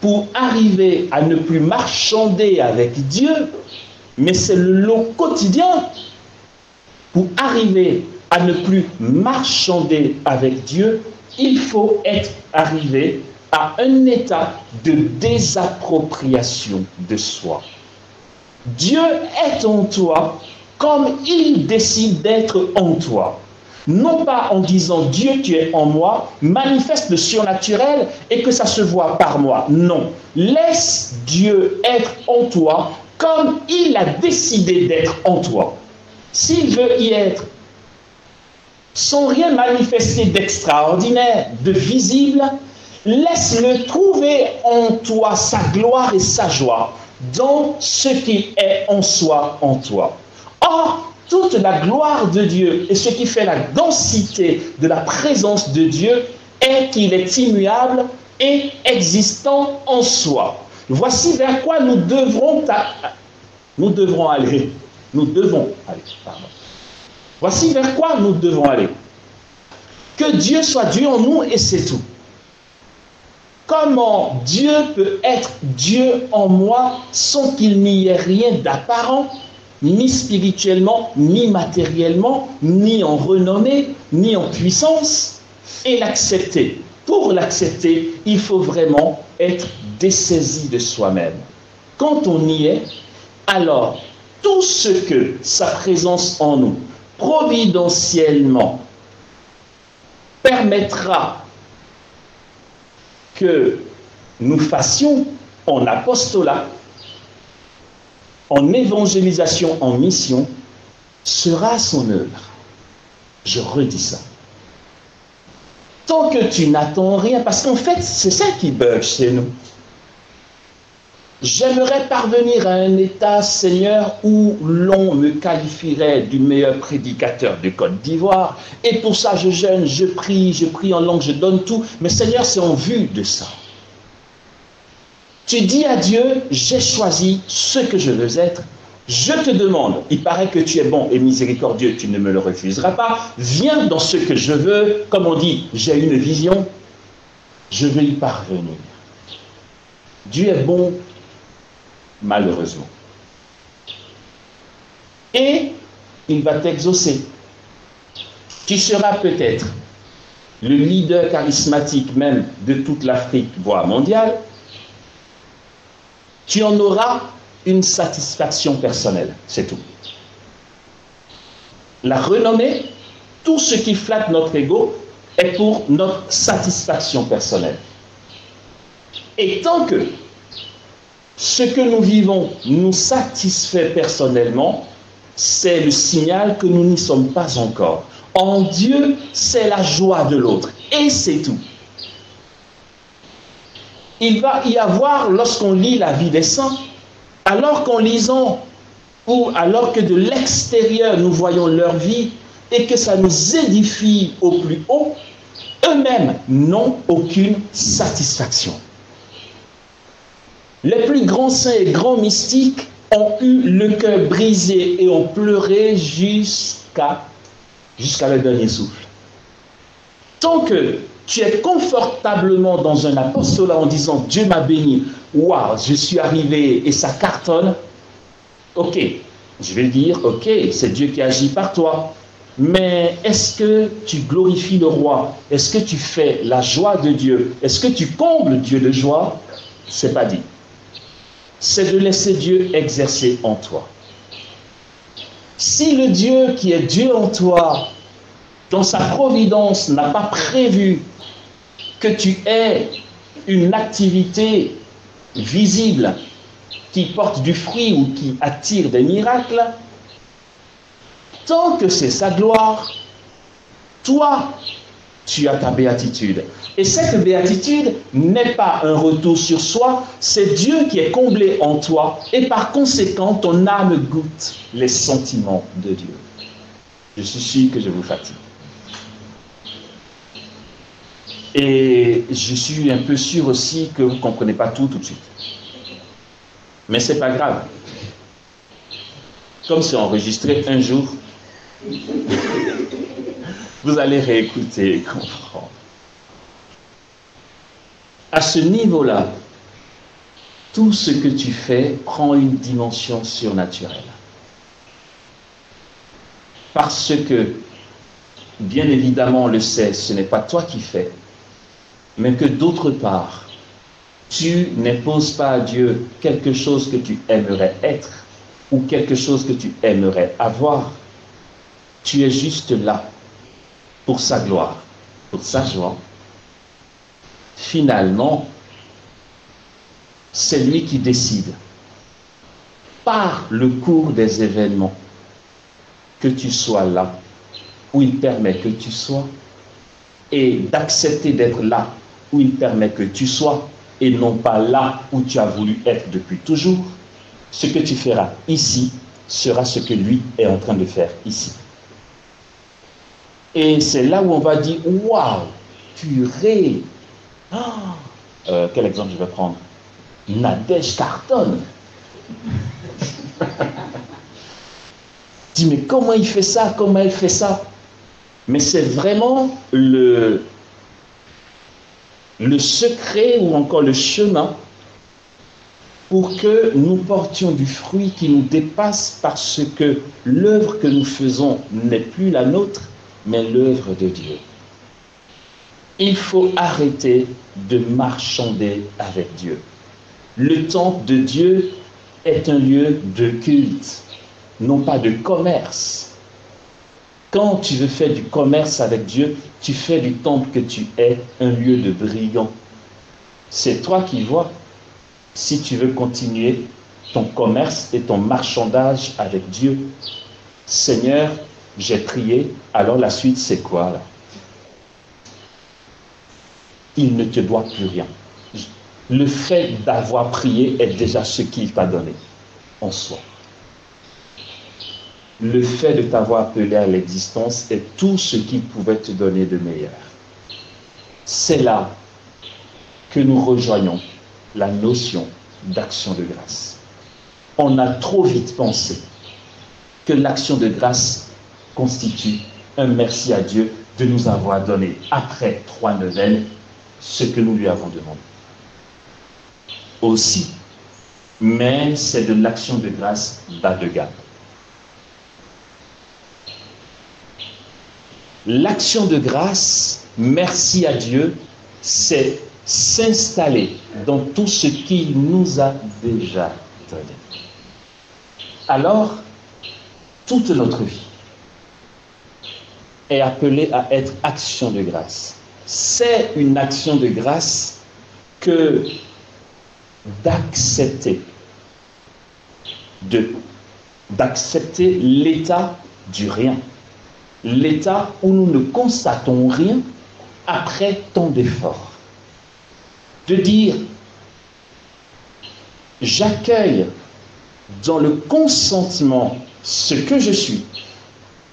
pour arriver à ne plus marchander avec Dieu, mais c'est le lot quotidien, pour arriver à ne plus marchander avec Dieu, il faut être arrivé à un état de désappropriation de soi. Dieu est en toi comme il décide d'être en toi. Non pas en disant « Dieu, tu es en moi », manifeste le surnaturel et que ça se voit par moi. Non. Laisse Dieu être en toi comme il a décidé d'être en toi. S'il veut y être sans rien manifester d'extraordinaire, de visible, laisse-le trouver en toi sa gloire et sa joie dans ce qui est en soi, en toi. Or, toute la gloire de Dieu et ce qui fait la densité de la présence de Dieu est qu'il est immuable et existant en soi. Voici vers quoi nous devons aller. Voici vers quoi nous devons aller. Que Dieu soit Dieu en nous et c'est tout. Comment Dieu peut être Dieu en moi sans qu'il n'y ait rien d'apparent, ni spirituellement, ni matériellement, ni en renommée, ni en puissance, et l'accepter. Pour l'accepter, il faut vraiment être dessaisi de soi-même. Quand on y est, alors tout ce que sa présence en nous, providentiellement, permettra que nous fassions en apostolat, en évangélisation, en mission, sera son œuvre. Je redis ça. Tant que tu n'attends rien, parce qu'en fait, c'est ça qui bug chez nous. J'aimerais parvenir à un état, Seigneur, où l'on me qualifierait du meilleur prédicateur de Côte d'Ivoire. Et pour ça, je jeûne, je prie en langue, je donne tout. Mais Seigneur, c'est en vue de ça. Tu dis à Dieu, j'ai choisi ce que je veux être. Je te demande, il paraît que tu es bon et miséricordieux, tu ne me le refuseras pas. Viens dans ce que je veux. Comme on dit, j'ai une vision, je veux y parvenir. Dieu est bon, malheureusement. Et il va t'exaucer. Tu seras peut-être le leader charismatique même de toute l'Afrique, voire mondiale. Tu en auras une satisfaction personnelle, c'est tout. La renommée, tout ce qui flatte notre ego est pour notre satisfaction personnelle. Et tant que ce que nous vivons nous satisfait personnellement, c'est le signal que nous n'y sommes pas encore. En Dieu, c'est la joie de l'autre. Et c'est tout. Il va y avoir, lorsqu'on lit la vie des saints, alors qu'en lisant, ou alors que de l'extérieur nous voyons leur vie, et que ça nous édifie au plus haut, eux-mêmes n'ont aucune satisfaction. Les plus grands saints et grands mystiques ont eu le cœur brisé et ont pleuré jusqu'à le dernier souffle. Tant que tu es confortablement dans un apostolat en disant « Dieu m'a béni, waouh, je suis arrivé et ça cartonne », ok, je vais dire « Ok, c'est Dieu qui agit par toi ». Mais est-ce que tu glorifies le roi? Est-ce que tu fais la joie de Dieu? Est-ce que tu combles Dieu de joie? C'est pas dit. C'est de laisser Dieu exercer en toi. Si le Dieu qui est Dieu en toi, dans sa providence, n'a pas prévu que tu aies une activité visible qui porte du fruit ou qui attire des miracles, tant que c'est sa gloire, toi, tu as ta béatitude. Et cette béatitude n'est pas un retour sur soi, c'est Dieu qui est comblé en toi et par conséquent, ton âme goûte les sentiments de Dieu. Je suis sûr que je vous fatigue. Et je suis un peu sûr aussi que vous ne comprenez pas tout de suite. Mais ce n'est pas grave. Comme c'est enregistré un jour, vous allez réécouter et comprendre. À ce niveau-là, tout ce que tu fais prend une dimension surnaturelle. Parce que, bien évidemment, on le sait, ce n'est pas toi qui fais, mais que d'autre part, tu n'imposes pas à Dieu quelque chose que tu aimerais être ou quelque chose que tu aimerais avoir. Tu es juste là pour sa gloire, pour sa joie. Finalement, c'est lui qui décide. par le cours des événements, que tu sois là où il permet que tu sois, et d'accepter d'être là où il permet que tu sois, et non pas là où tu as voulu être depuis toujours. Ce que tu feras ici sera ce que lui est en train de faire ici. Et c'est là où on va dire, waouh, purée. Quel exemple je vais prendre? Nadège cartonne. Dis, mais comment il fait ça? Comment elle fait ça? Mais c'est vraiment le secret ou encore le chemin pour que nous portions du fruit qui nous dépasse, parce que l'œuvre que nous faisons n'est plus la nôtre, mais l'œuvre de Dieu. Il faut arrêter de marchander avec Dieu. Le temple de Dieu est un lieu de culte, non pas de commerce. Quand tu veux faire du commerce avec Dieu, tu fais du temple que tu es un lieu de brigands. C'est toi qui vois. Si tu veux continuer ton commerce et ton marchandage avec Dieu, Seigneur, j'ai prié, alors la suite c'est quoi là? Il ne te doit plus rien. Le fait d'avoir prié est déjà ce qu'il t'a donné en soi. Le fait de t'avoir appelé à l'existence est tout ce qu'il pouvait te donner de meilleur. C'est là que nous rejoignons la notion d'action de grâce. On a trop vite pensé que l'action de grâce constitue un merci à Dieu de nous avoir donné, après 3 neuvaines, ce que nous lui avons demandé. Aussi, mais c'est de l'action de grâce bas de gamme. L'action de grâce, merci à Dieu, c'est s'installer dans tout ce qu'il nous a déjà donné. Alors, toute notre vie est appelée à être action de grâce. C'est une action de grâce que d'accepter l'état du rien. L'état où nous ne constatons rien après tant d'efforts. De dire, j'accueille dans le consentement ce que je suis.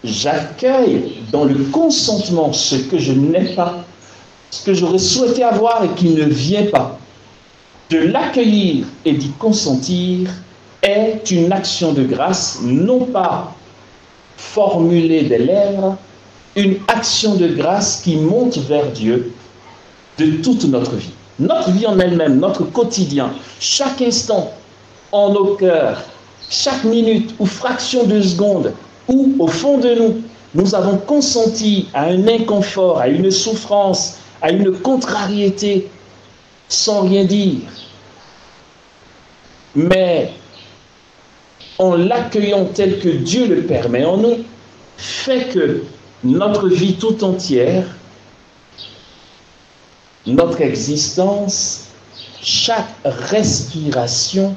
J'accueille dans le consentement ce que je n'ai pas, ce que j'aurais souhaité avoir et qui ne vient pas. De l'accueillir et d'y consentir est une action de grâce, non pas formulée des lèvres, une action de grâce qui monte vers Dieu de toute notre vie. Notre vie en elle-même, notre quotidien, chaque instant en nos cœurs, chaque minute ou fraction de seconde, où au fond de nous, nous avons consenti à un inconfort, à une souffrance, à une contrariété, sans rien dire. Mais en l'accueillant tel que Dieu le permet en nous, fait que notre vie tout entière, notre existence, chaque respiration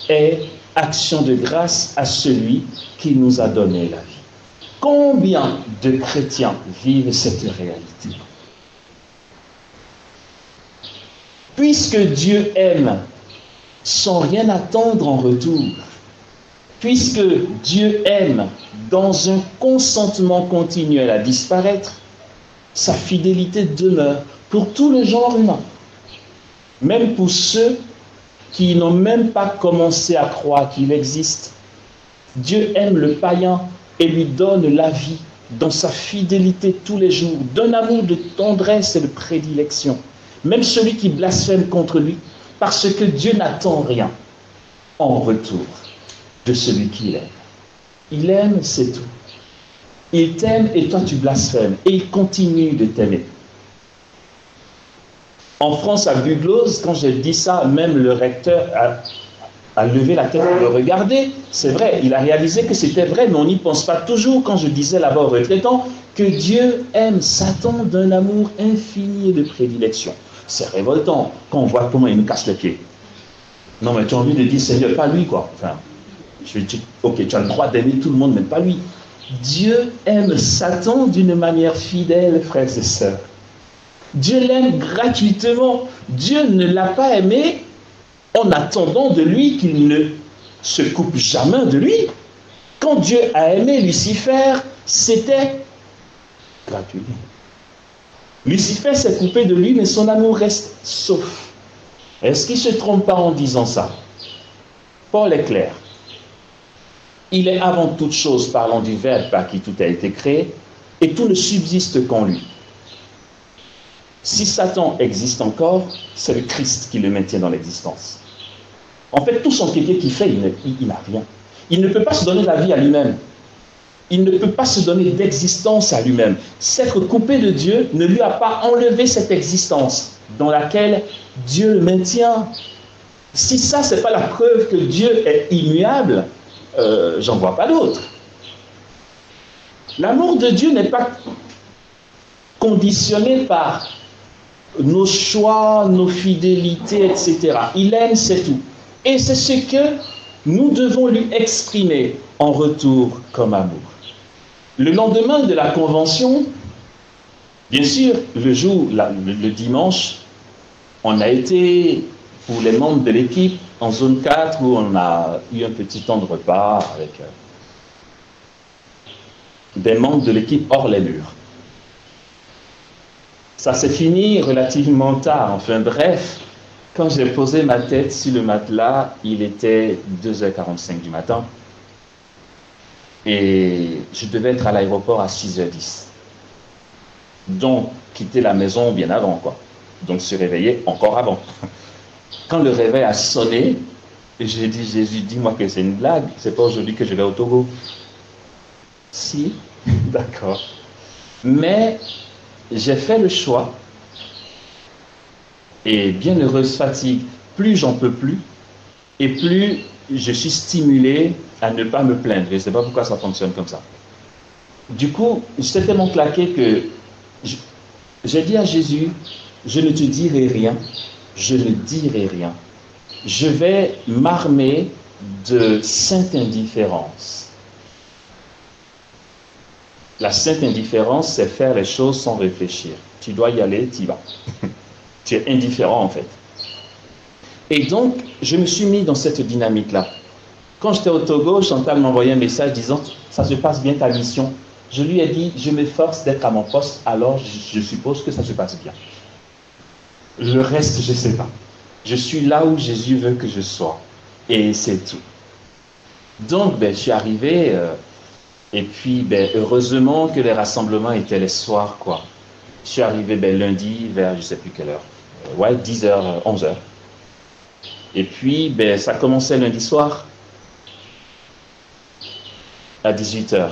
est action de grâce à celui qui nous a donné la vie. Combien de chrétiens vivent cette réalité? Puisque Dieu aime sans rien attendre en retour, puisque Dieu aime dans un consentement continuel à disparaître, sa fidélité demeure pour tout le genre humain, même pour ceux qui n'ont même pas commencé à croire qu'il existe. Dieu aime le païen et lui donne la vie dans sa fidélité tous les jours, d'un amour de tendresse et de prédilection. Même celui qui blasphème contre lui, parce que Dieu n'attend rien en retour de celui qu'il aime. Il aime, c'est tout. Il t'aime et toi tu blasphèmes. Et il continue de t'aimer. En France, à Bugloz, quand j'ai dit ça, même le recteur a levé la tête pour le regarder. C'est vrai, il a réalisé que c'était vrai, mais on n'y pense pas toujours. Quand je disais là-bas aux retraitants que Dieu aime Satan d'un amour infini et de prédilection. C'est révoltant quand on voit comment il nous casse les pieds. Non, mais tu as envie de dire, Seigneur, pas lui, quoi. Enfin, Je lui dis, ok, tu as le droit d'aimer tout le monde, mais pas lui. Dieu aime Satan d'une manière fidèle, frères et sœurs. Dieu l'aime gratuitement. Dieu ne l'a pas aimé en attendant de lui qu'il ne se coupe jamais de lui. Quand Dieu a aimé Lucifer, c'était gratuit. Lucifer s'est coupé de lui, mais son amour reste sauf. Est-ce qu'il ne se trompe pas en disant ça? Paul est clair. Il est avant toute chose, parlant du Verbe par qui tout a été créé, et tout ne subsiste qu'en lui. Si Satan existe encore, c'est le Christ qui le maintient dans l'existence. En fait, tout son kéké qu'il fait, il n'a rien. Il ne peut pas se donner la vie à lui-même. Il ne peut pas se donner d'existence à lui-même. S'être coupé de Dieu ne lui a pas enlevé cette existence dans laquelle Dieu le maintient. Si ça, ce n'est pas la preuve que Dieu est immuable, j'en vois pas d'autre. L'amour de Dieu n'est pas conditionné par nos choix, nos fidélités, etc. Il aime, c'est tout. Et c'est ce que nous devons lui exprimer en retour comme amour. Le lendemain de la convention, bien sûr, le dimanche, on a été, pour les membres de l'équipe, en zone 4, où on a eu un petit temps de repas avec des membres de l'équipe hors les murs. Ça s'est fini relativement tard. Enfin bref, quand j'ai posé ma tête sur le matelas, il était 2h45 du matin. Et je devais être à l'aéroport à 6h10. Donc, quitter la maison bien avant, quoi. Donc, se réveiller encore avant. Quand le réveil a sonné, j'ai dit, Jésus, dis-moi que c'est une blague. C'est pas aujourd'hui que je vais au Togo. Si, d'accord. Mais j'ai fait le choix, et bienheureuse fatigue, plus j'en peux plus, et plus je suis stimulé à ne pas me plaindre. Je ne sais pas pourquoi ça fonctionne comme ça. Du coup, j'étais tellement claqué que j'ai dit à Jésus, je ne te dirai rien, je ne dirai rien. Je vais m'armer de sainte indifférence. La sainte indifférence, c'est faire les choses sans réfléchir. Tu dois y aller, tu y vas. Tu es indifférent en fait. Et donc, je me suis mis dans cette dynamique-là. Quand j'étais au Togo, Chantal m'envoyait un message disant « Ça se passe bien ta mission ». Je lui ai dit « Je m'efforce d'être à mon poste, alors je suppose que ça se passe bien ». Le reste, je ne sais pas. Je suis là où Jésus veut que je sois. Et c'est tout. Donc, je suis arrivé, et puis heureusement que les rassemblements étaient les soirs, quoi. Je suis arrivé lundi vers je ne sais plus quelle heure. 10h, 11h. Et puis, ça commençait lundi soir à 18h.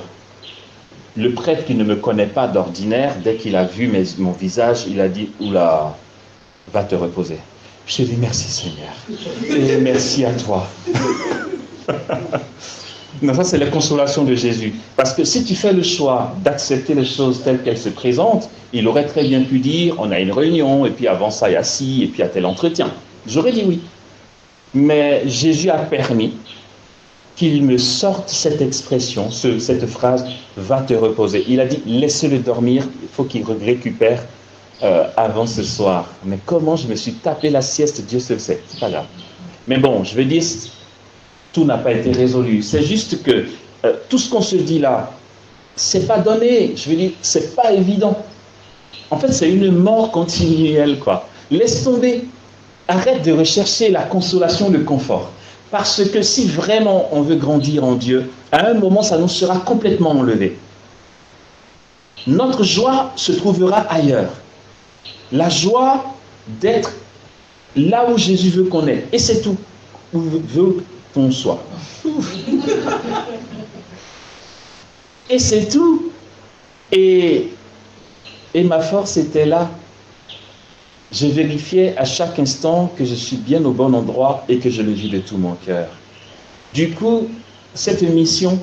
Le prêtre qui ne me connaît pas d'ordinaire, dès qu'il a vu mon visage, il a dit « Oula, va te reposer ». Je lui ai dit « Merci Seigneur, et merci à toi ». Non, ça c'est la consolation de Jésus. Parce que si tu fais le choix d'accepter les choses telles qu'elles se présentent, il aurait très bien pu dire « On a une réunion, et puis avant ça il y a ci, et puis il y a tel entretien ». J'aurais dit oui. Mais Jésus a permis qu'il me sorte cette expression, cette phrase « va te reposer ». Il a dit « laissez-le dormir, il faut qu'il récupère avant ce soir ». Mais comment je me suis tapé la sieste, Dieu seul sait, c'est pas grave. Mais bon, je veux dire, tout n'a pas été résolu. C'est juste que tout ce qu'on se dit là, c'est pas donné. Je veux dire, c'est pas évident. En fait, c'est une mort continuelle, quoi. Laisse tomber. Arrête de rechercher la consolation, le confort. Parce que si vraiment on veut grandir en Dieu, à un moment, ça nous sera complètement enlevé. Notre joie se trouvera ailleurs. La joie d'être là où Jésus veut qu'on est. Et c'est tout. Où veut qu'on soit. Et c'est tout. Et ma force était là. Je vérifiais à chaque instant que je suis bien au bon endroit et que je le vis de tout mon cœur. Du coup, cette mission,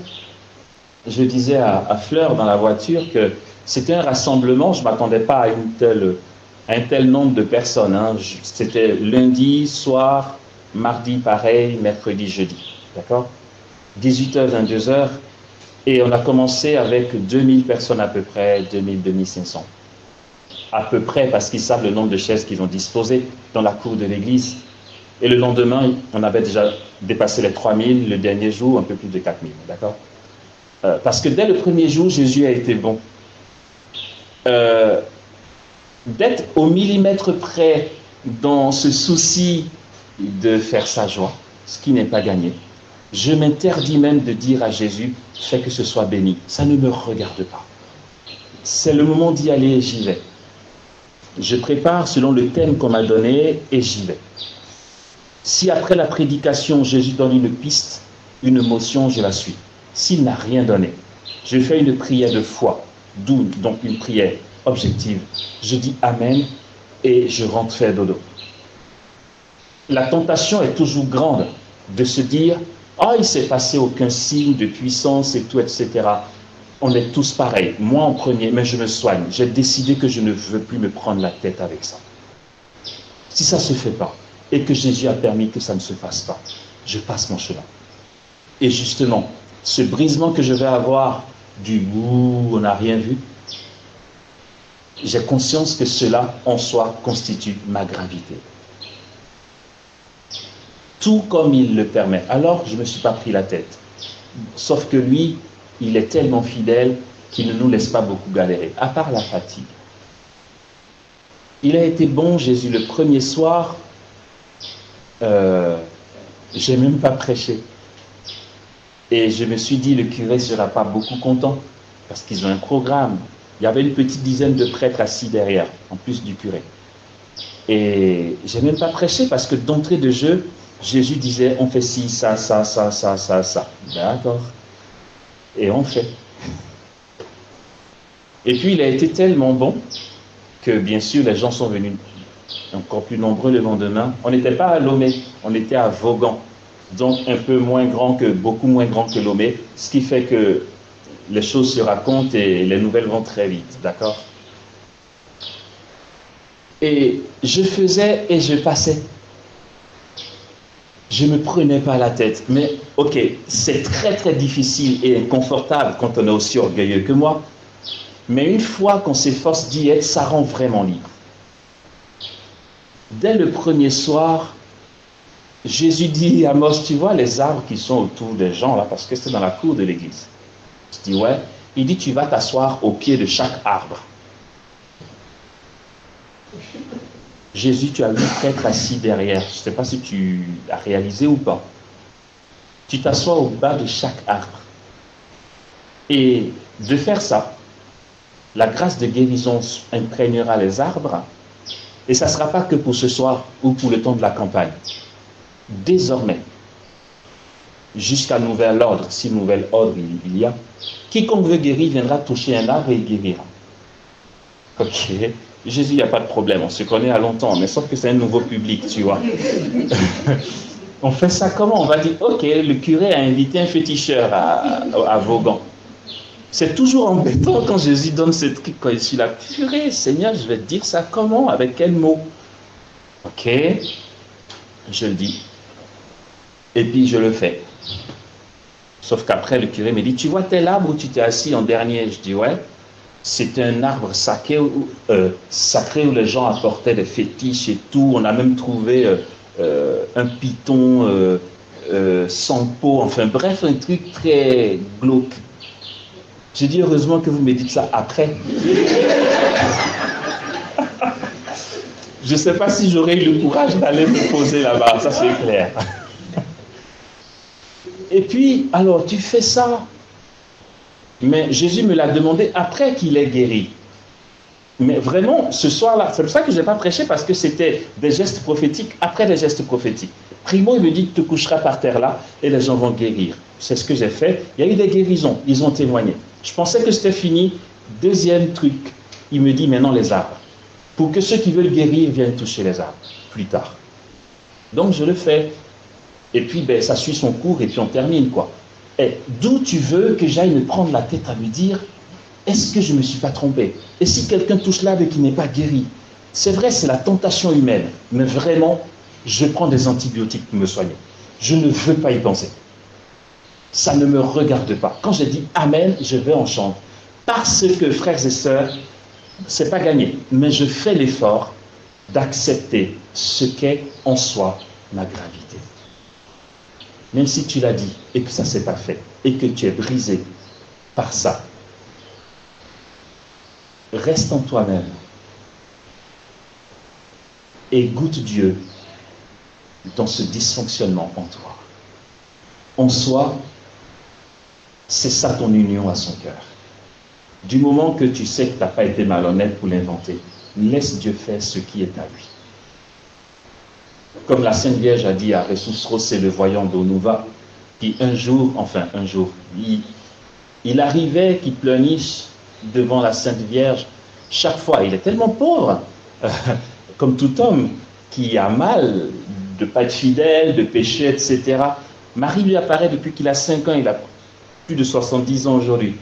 je disais à Fleur dans la voiture que c'était un rassemblement, je ne m'attendais pas à un tel nombre de personnes. Hein. C'était lundi, soir, mardi pareil, mercredi, jeudi. D'accord ? 18h, 22h, et on a commencé avec 2000 personnes à peu près, 2000, 2500. À peu près, parce qu'ils savent le nombre de chaises qu'ils ont disposées dans la cour de l'église. Et le lendemain, on avait déjà dépassé les 3000, le dernier jour, un peu plus de 4000, d'accord? Parce que dès le premier jour, Jésus a été bon. D'être au millimètre près dans ce souci de faire sa joie, ce qui n'est pas gagné. Je m'interdis même de dire à Jésus, fais que ce soit béni. Ça ne me regarde pas. C'est le moment d'y aller et j'y vais. Je prépare selon le thème qu'on m'a donné et j'y vais. Si après la prédication, Jésus donne une piste, une motion, je la suis. S'il n'a rien donné, je fais une prière de foi, d'où donc une prière objective. Je dis Amen et je rentre faire dodo. La tentation est toujours grande de se dire « Ah, il ne s'est passé aucun signe de puissance et tout, etc. » On est tous pareils. Moi en premier, mais je me soigne. J'ai décidé que je ne veux plus me prendre la tête avec ça. Si ça ne se fait pas, et que Jésus a permis que ça ne se fasse pas, je passe mon chemin. Et justement, ce brisement que je vais avoir du bout, on n'a rien vu, j'ai conscience que cela en soi constitue ma gravité. Tout comme il le permet. Alors, je ne me suis pas pris la tête. Sauf que lui, il est tellement fidèle qu'il ne nous laisse pas beaucoup galérer, à part la fatigue. Il a été bon, Jésus, le premier soir, j'ai même pas prêché. Et je me suis dit, le curé ne sera pas beaucoup content, parce qu'ils ont un programme. Il y avait une petite dizaine de prêtres assis derrière, en plus du curé. Et j'ai même pas prêché, parce que d'entrée de jeu, Jésus disait, on fait ci, ça, ça, ça, ça, ça, ça. D'accord. Et on fait. Et puis il a été tellement bon, que bien sûr, les gens sont venus encore plus nombreux le lendemain. On n'était pas à Lomé, on était à Vaughan, donc un peu moins grand que, beaucoup moins grand que Lomé, ce qui fait que les choses se racontent et les nouvelles vont très vite, d'accord? Et je faisais et je passais. Je ne me prenais pas la tête, mais ok, c'est très très difficile et inconfortable quand on est aussi orgueilleux que moi, mais une fois qu'on s'efforce d'y être, ça rend vraiment libre. Dès le premier soir, Jésus dit à Amos, tu vois les arbres qui sont autour des gens là, parce que c'est dans la cour de l'église. Je dis ouais. Il dit tu vas t'asseoir au pied de chaque arbre. Jésus, tu as vu prêtre assis derrière. Je ne sais pas si tu as réalisé ou pas. Tu t'assois au bas de chaque arbre. Et de faire ça, la grâce de guérison imprégnera les arbres. Et ça ne sera pas que pour ce soir ou pour le temps de la campagne. Désormais, jusqu'à nouvel ordre, si nouvel ordre il y a, quiconque veut guérir viendra toucher un arbre et il guérira. Ok. Jésus, il n'y a pas de problème, on se connaît à longtemps, mais sauf que c'est un nouveau public, tu vois. On fait ça comment? On va dire, ok, le curé a invité un féticheur à Vaughan. C'est toujours embêtant quand Jésus donne ce truc, quand je suis là, curé, Seigneur, je vais te dire ça comment? Avec quel mot? Ok, je le dis. Et puis je le fais. Sauf qu'après, le curé me dit, tu vois tel arbre où tu t'es assis en dernier? Je dis, ouais. C'est un arbre sacré où les gens apportaient des fétiches et tout. On a même trouvé un python sans peau. Enfin bref, un truc très glauque. J'ai dit heureusement que vous me dites ça après. Je ne sais pas si j'aurais eu le courage d'aller me poser là-bas, ça c'est clair. Et puis, alors tu fais ça. Mais Jésus me l'a demandé après qu'il ait guéri. Mais vraiment, ce soir-là, c'est pour ça que je n'ai pas prêché, parce que c'était des gestes prophétiques après des gestes prophétiques. Primo, il me dit, tu te coucheras par terre là, et les gens vont guérir. C'est ce que j'ai fait. Il y a eu des guérisons, ils ont témoigné. Je pensais que c'était fini. Deuxième truc, il me dit, maintenant les arbres. Pour que ceux qui veulent guérir viennent toucher les arbres, plus tard. Donc je le fais. Et puis, ben, ça suit son cours, et puis on termine, quoi. Et d'où tu veux que j'aille me prendre la tête à me dire, est-ce que je ne me suis pas trompé? Et si quelqu'un touche l'arbre et qui n'est pas guéri? C'est vrai, c'est la tentation humaine, mais vraiment, je prends des antibiotiques pour me soigner. Je ne veux pas y penser. Ça ne me regarde pas. Quand je dis Amen, je vais en chanter. Parce que, frères et sœurs, c'est pas gagné. Mais je fais l'effort d'accepter ce qu'est en soi ma gravité. Même si tu l'as dit et que ça ne s'est pas fait et que tu es brisé par ça, reste en toi-même et goûte Dieu dans ce dysfonctionnement en toi. En soi, c'est ça ton union à son cœur. Du moment que tu sais que tu n'as pas été malhonnête pour l'inventer, laisse Dieu faire ce qui est à lui. Comme la Sainte Vierge a dit à Ressusros, c'est le voyant d'Onouva, qui un jour, il arrivait qu'il pleurniche devant la Sainte Vierge. Chaque fois, il est tellement pauvre, comme tout homme qui a mal de pas être fidèle, de pécher, etc. Marie lui apparaît depuis qu'il a 5 ans, il a plus de 70 ans aujourd'hui.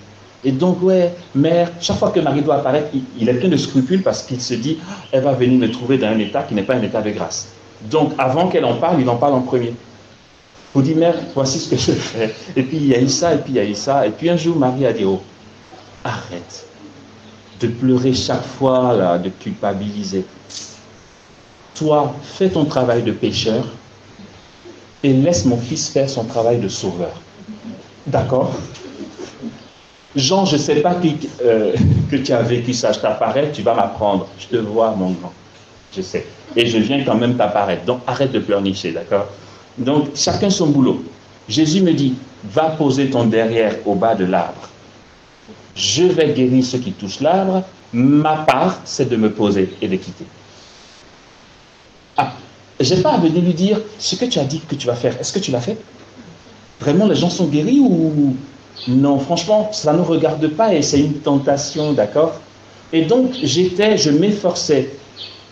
Et donc, ouais, mère, chaque fois que Marie doit apparaître, il est plein de scrupules parce qu'il se dit, elle va venir me trouver dans un état qui n'est pas un état de grâce. Donc, avant qu'elle en parle, il en parle en premier. Pour dire, mère, voici ce que je fais. Et puis, il y a eu ça, et puis il y a eu ça. Et puis, un jour, Marie a dit, oh, arrête de pleurer chaque fois, là, de culpabiliser. Toi, fais ton travail de pécheur et laisse mon fils faire son travail de sauveur. D'accord? Jean, je ne sais pas que tu as vécu ça, je t'apparais, tu vas m'apprendre. Je te vois, mon grand. Je sais. Et je viens quand même t'apparaître. Donc, arrête de pleurnicher, d'accord? Donc, chacun son boulot. Jésus me dit, va poser ton derrière au bas de l'arbre. Je vais guérir ceux qui touchent l'arbre. Ma part, c'est de me poser et de quitter. Ah, je n'ai pas à venir lui dire ce que tu as dit que tu vas faire. Est-ce que tu l'as fait? Vraiment, les gens sont guéris ou... Non, franchement, ça ne nous regarde pas et c'est une tentation, d'accord? Et donc, je m'efforçais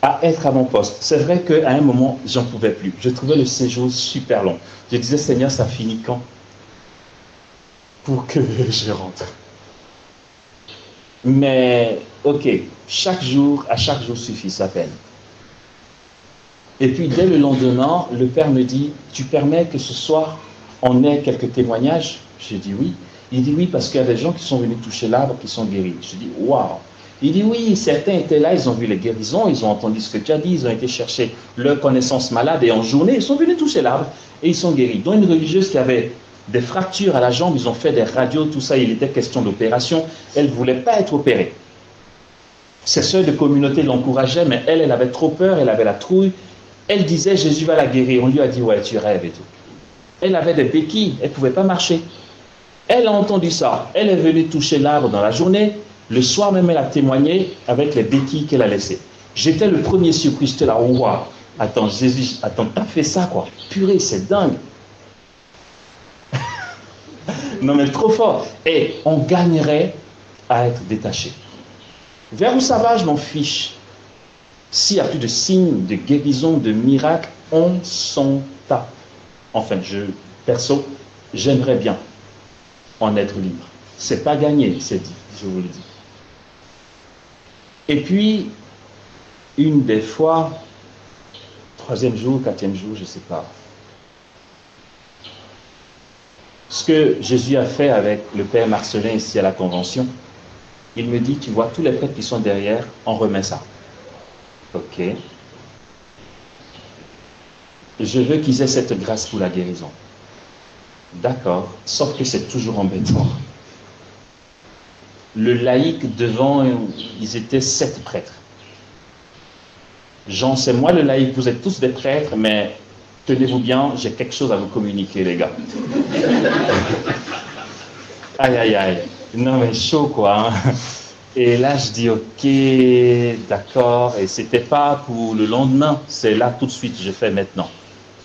à être à mon poste. C'est vrai qu'à un moment, j'en pouvais plus. Je trouvais le séjour super long. Je disais, Seigneur, ça finit quand? Pour que je rentre. Mais, ok, à chaque jour suffit sa peine. Et puis, dès le lendemain, le Père me dit, tu permets que ce soir, on ait quelques témoignages? J'ai dit oui. Il dit oui, parce qu'il y a des gens qui sont venus toucher l'arbre, qui sont guéris. Je dis waouh. Il dit oui, certains étaient là, ils ont vu les guérisons, ils ont entendu ce que tu as dit, ils ont été chercher leur connaissance malade et en journée, ils sont venus toucher l'arbre et ils sont guéris. Dont une religieuse qui avait des fractures à la jambe, ils ont fait des radios, tout ça, il était question d'opération. Elle ne voulait pas être opérée. Ses sœurs de communauté l'encourageaient, mais elle avait trop peur, elle avait la trouille. Elle disait Jésus va la guérir. On lui a dit ouais, tu rêves et tout. Elle avait des béquilles, elle ne pouvait pas marcher. Elle a entendu ça. Elle est venue toucher l'arbre dans la journée. Le soir même, elle a témoigné avec les béquilles qu'elle a laissées. J'étais le premier surpris. J'étais là, waouh. Attends, Jésus, attends, t'as fait ça, quoi. Purée, c'est dingue. Non, mais trop fort. Et on gagnerait à être détaché. Vers où ça va, je m'en fiche. S'il n'y a plus de signes, de guérison, de miracles, on s'en tape. Enfin, perso, j'aimerais bien en être libre. C'est pas gagné, c'est dit, je vous le dis. Et puis, une des fois, 3e jour, 4e jour, je ne sais pas. Ce que Jésus a fait avec le Père Marcelin ici à la Convention, il me dit, tu vois, tous les prêtres qui sont derrière, on remet ça. Ok. Je veux qu'ils aient cette grâce pour la guérison. D'accord, sauf que c'est toujours embêtant. Le laïc devant, ils étaient 7 prêtres. Jean, c'est moi le laïc, vous êtes tous des prêtres, mais tenez-vous bien, j'ai quelque chose à vous communiquer, les gars. Aïe, aïe, aïe. Non, mais chaud, quoi. Hein. Et là, je dis, ok, d'accord, et c'était pas pour le lendemain, c'est là tout de suite, je fais maintenant.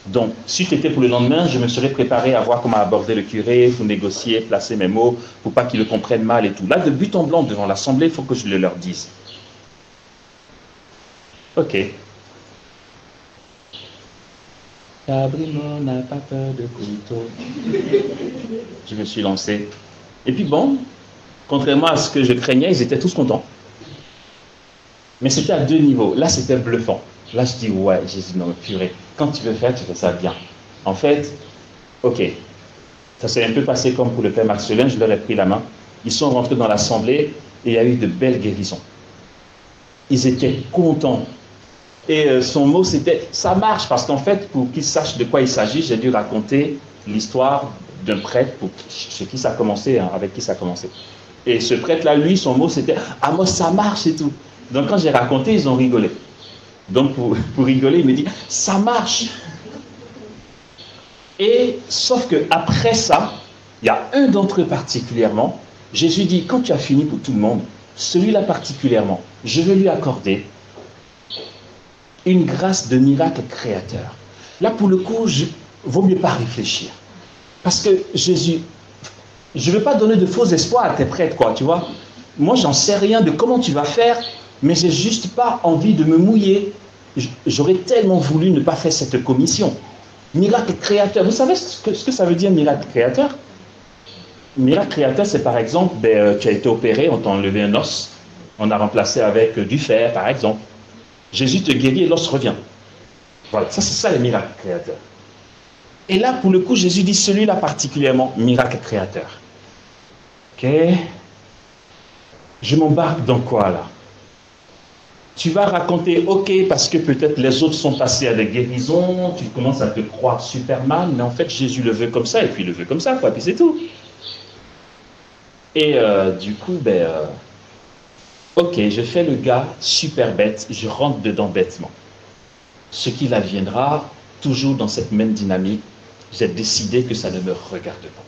Donc, si c'était pour le lendemain, je me serais préparé à voir comment aborder le curé, pour négocier, placer mes mots, pour pas qu'ils le comprennent mal et tout. Là, de but en blanc, devant l'assemblée, il faut que je le leur dise. Ok. Cabrimo n'a pas peur de couteau. Je me suis lancé. Et puis bon, contrairement à ce que je craignais, ils étaient tous contents. Mais c'était à 2 niveaux. Là, c'était bluffant. Là, je dis, ouais, Jésus, non, purée. Quand tu veux faire, tu fais ça bien. En fait, ok, Ça s'est un peu passé comme pour le père Marcelin, je leur ai pris la main. Ils sont rentrés dans l'assemblée et il y a eu de belles guérisons. Ils étaient contents. Et son mot, c'était « ça marche », parce qu'en fait, pour qu'ils sachent de quoi il s'agit, j'ai dû raconter l'histoire d'un prêtre chez qui ça a commencé, hein, avec qui ça a commencé. Et ce prêtre-là, lui, son mot, c'était « ah, moi, ça marche et tout ». Donc, quand j'ai raconté, ils ont rigolé. Donc, pour rigoler, il me dit « ça marche ». Et sauf qu'après ça, il y a un d'entre eux particulièrement, Jésus dit, quand tu as fini pour tout le monde, celui-là particulièrement, je vais lui accorder une grâce de miracle créateur. Là, pour le coup, vaut mieux pas réfléchir. Parce que Jésus, je ne veux pas donner de faux espoirs à tes prêtres, quoi, tu vois. Moi, j'en sais rien de comment tu vas faire, mais j'ai juste pas envie de me mouiller. J'aurais tellement voulu ne pas faire cette commission. Miracle créateur. Vous savez ce que ça veut dire, miracle créateur? Miracle créateur, c'est par exemple, tu as été opéré, on t'a enlevé un os, on a remplacé avec du fer, par exemple. Jésus te guérit et l'os revient. Voilà, ça c'est ça le miracle créateur. Et là, pour le coup, Jésus dit celui-là particulièrement, miracle créateur. Ok? Je m'embarque dans quoi là? Tu vas raconter, ok, parce que peut-être les autres sont passés à des guérisons, tu commences à te croire Superman, mais en fait Jésus le veut comme ça, et puis il le veut comme ça, quoi, puis c'est tout. Et du coup, ok, je fais le gars super bête, je rentre dedans bêtement. Ce qu'il adviendra, toujours dans cette même dynamique, j'ai décidé que ça ne me regarde pas.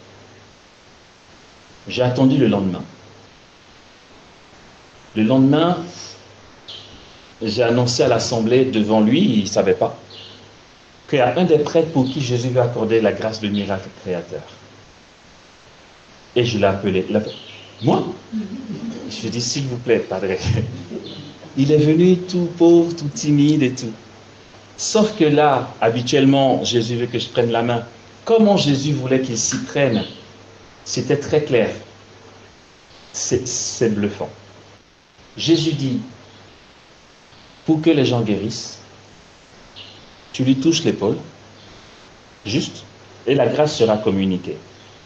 J'ai attendu le lendemain. Le lendemain, j'ai annoncé à l'assemblée devant lui, il ne savait pas, qu'il y a un des prêtres pour qui Jésus lui a accordé la grâce de miracle créateur. Et je l'ai appelé. Moi? Je lui ai dit, s'il vous plaît, padre. Il est venu tout pauvre, tout timide et tout. Sauf que là, habituellement, Jésus veut que je prenne la main. Comment Jésus voulait qu'il s'y prenne? C'était très clair. C'est bluffant. Jésus dit, pour que les gens guérissent, tu lui touches l'épaule, juste, et la grâce sera communiquée.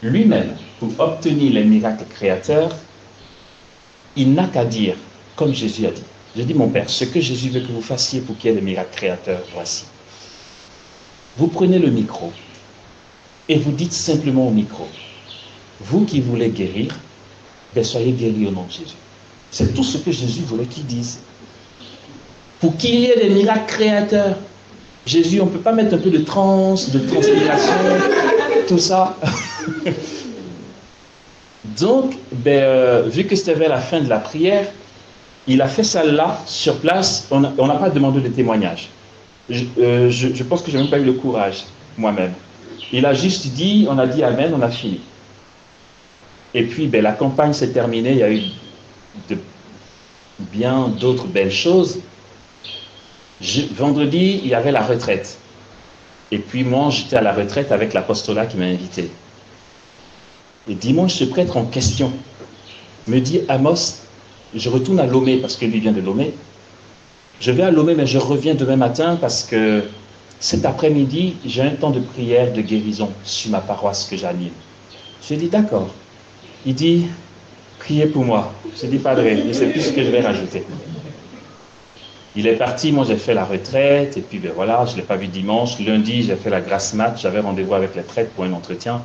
Lui-même, pour obtenir les miracles créateurs, il n'a qu'à dire, comme Jésus a dit. J'ai dit, mon Père, ce que Jésus veut que vous fassiez pour qu'il y ait des miracles créateurs, voici. Vous prenez le micro et vous dites simplement au micro, vous qui voulez guérir, soyez guéris au nom de Jésus. C'est tout ce que Jésus voulait qu'il dise. Pour qu'il y ait des miracles créateurs. Jésus, on ne peut pas mettre un peu de transe, de transpiration, tout ça. Donc, vu que c'était vers la fin de la prière, il a fait ça là, sur place. On n'a pas demandé de témoignage. Je pense que je n'ai même pas eu le courage, moi-même. Il a juste dit, on a dit Amen, on a fini. Et puis, la campagne s'est terminée. Il y a eu bien d'autres belles choses. Vendredi, il y avait la retraite. Et puis moi, j'étais à la retraite avec l'apostolat qui m'a invité. Et dimanche, ce prêtre en question me dit, Amos, je retourne à Lomé, parce que lui vient de Lomé. Je vais à Lomé, mais je reviens demain matin parce que cet après-midi, j'ai un temps de prière, de guérison sur ma paroisse que j'anime. J'ai dit, d'accord. Il dit, priez pour moi. J'ai dit, padre, je ne sais plus ce que je vais rajouter. Il est parti, moi j'ai fait la retraite, et puis voilà, je ne l'ai pas vu dimanche. Lundi, j'ai fait la grasse mat, j'avais rendez-vous avec les prêtres pour un entretien.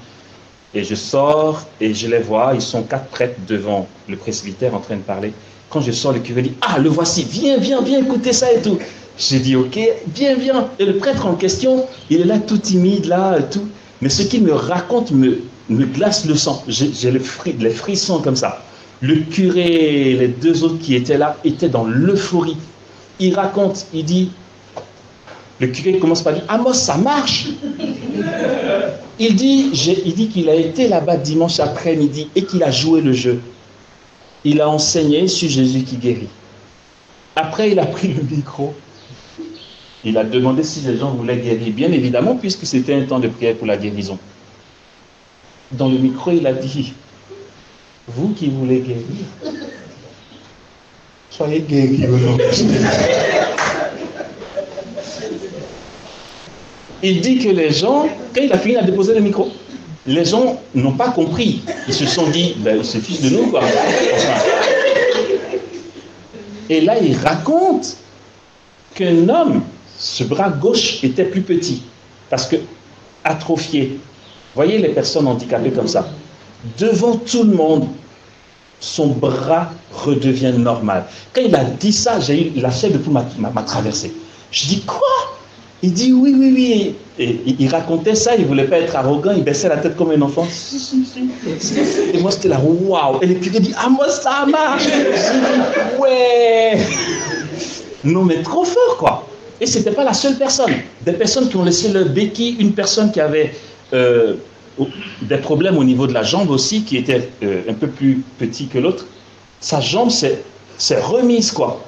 Et je sors, et je les vois, ils sont 4 prêtres devant le presbytère en train de parler. Quand je sors, le curé dit, ah, le voici, viens, écoutez ça et tout. J'ai dit, ok, viens. Et le prêtre en question, il est là tout timide, là, et tout. Mais ce qu'il me raconte me glace le sang. J'ai les frissons comme ça. Le curé et les 2 autres qui étaient là étaient dans l'euphorie. Il raconte, il dit, le curé commence par dire, Amos, ça marche. Il dit qu'il a été là-bas dimanche après-midi et qu'il a joué le jeu. Il a enseigné sur Jésus qui guérit. Après, il a pris le micro. Il a demandé si les gens voulaient guérir, bien évidemment, puisque c'était un temps de prière pour la guérison. Dans le micro, il a dit, vous qui voulez guérir, soyez guéris au nom de Jésus. Il dit que les gens, quand il a fini, il a déposé le micro. Les gens n'ont pas compris. Ils se sont dit, ben, c'est fils de nous, quoi. Enfin. Et là, il raconte qu'un homme, ce bras gauche était plus petit, parce que atrophié. Voyez les personnes handicapées comme ça. Devant tout le monde, son bras redevient normal. Quand il a dit ça, j'ai eu la chair de poule m'a traversé. Je dis quoi? Il dit oui, oui, oui. Et il racontait ça, il ne voulait pas être arrogant, il baissait la tête comme un enfant. Et moi, c'était là, waouh. Et le curé dit, ah, moi, ça marche. J'ai dit, ouais. Non, mais trop fort, quoi. Et ce n'était pas la seule personne. Des personnes qui ont laissé leur béquille, une personne qui avait des problèmes au niveau de la jambe aussi, qui était un peu plus petit que l'autre. Sa jambe s'est remise, quoi.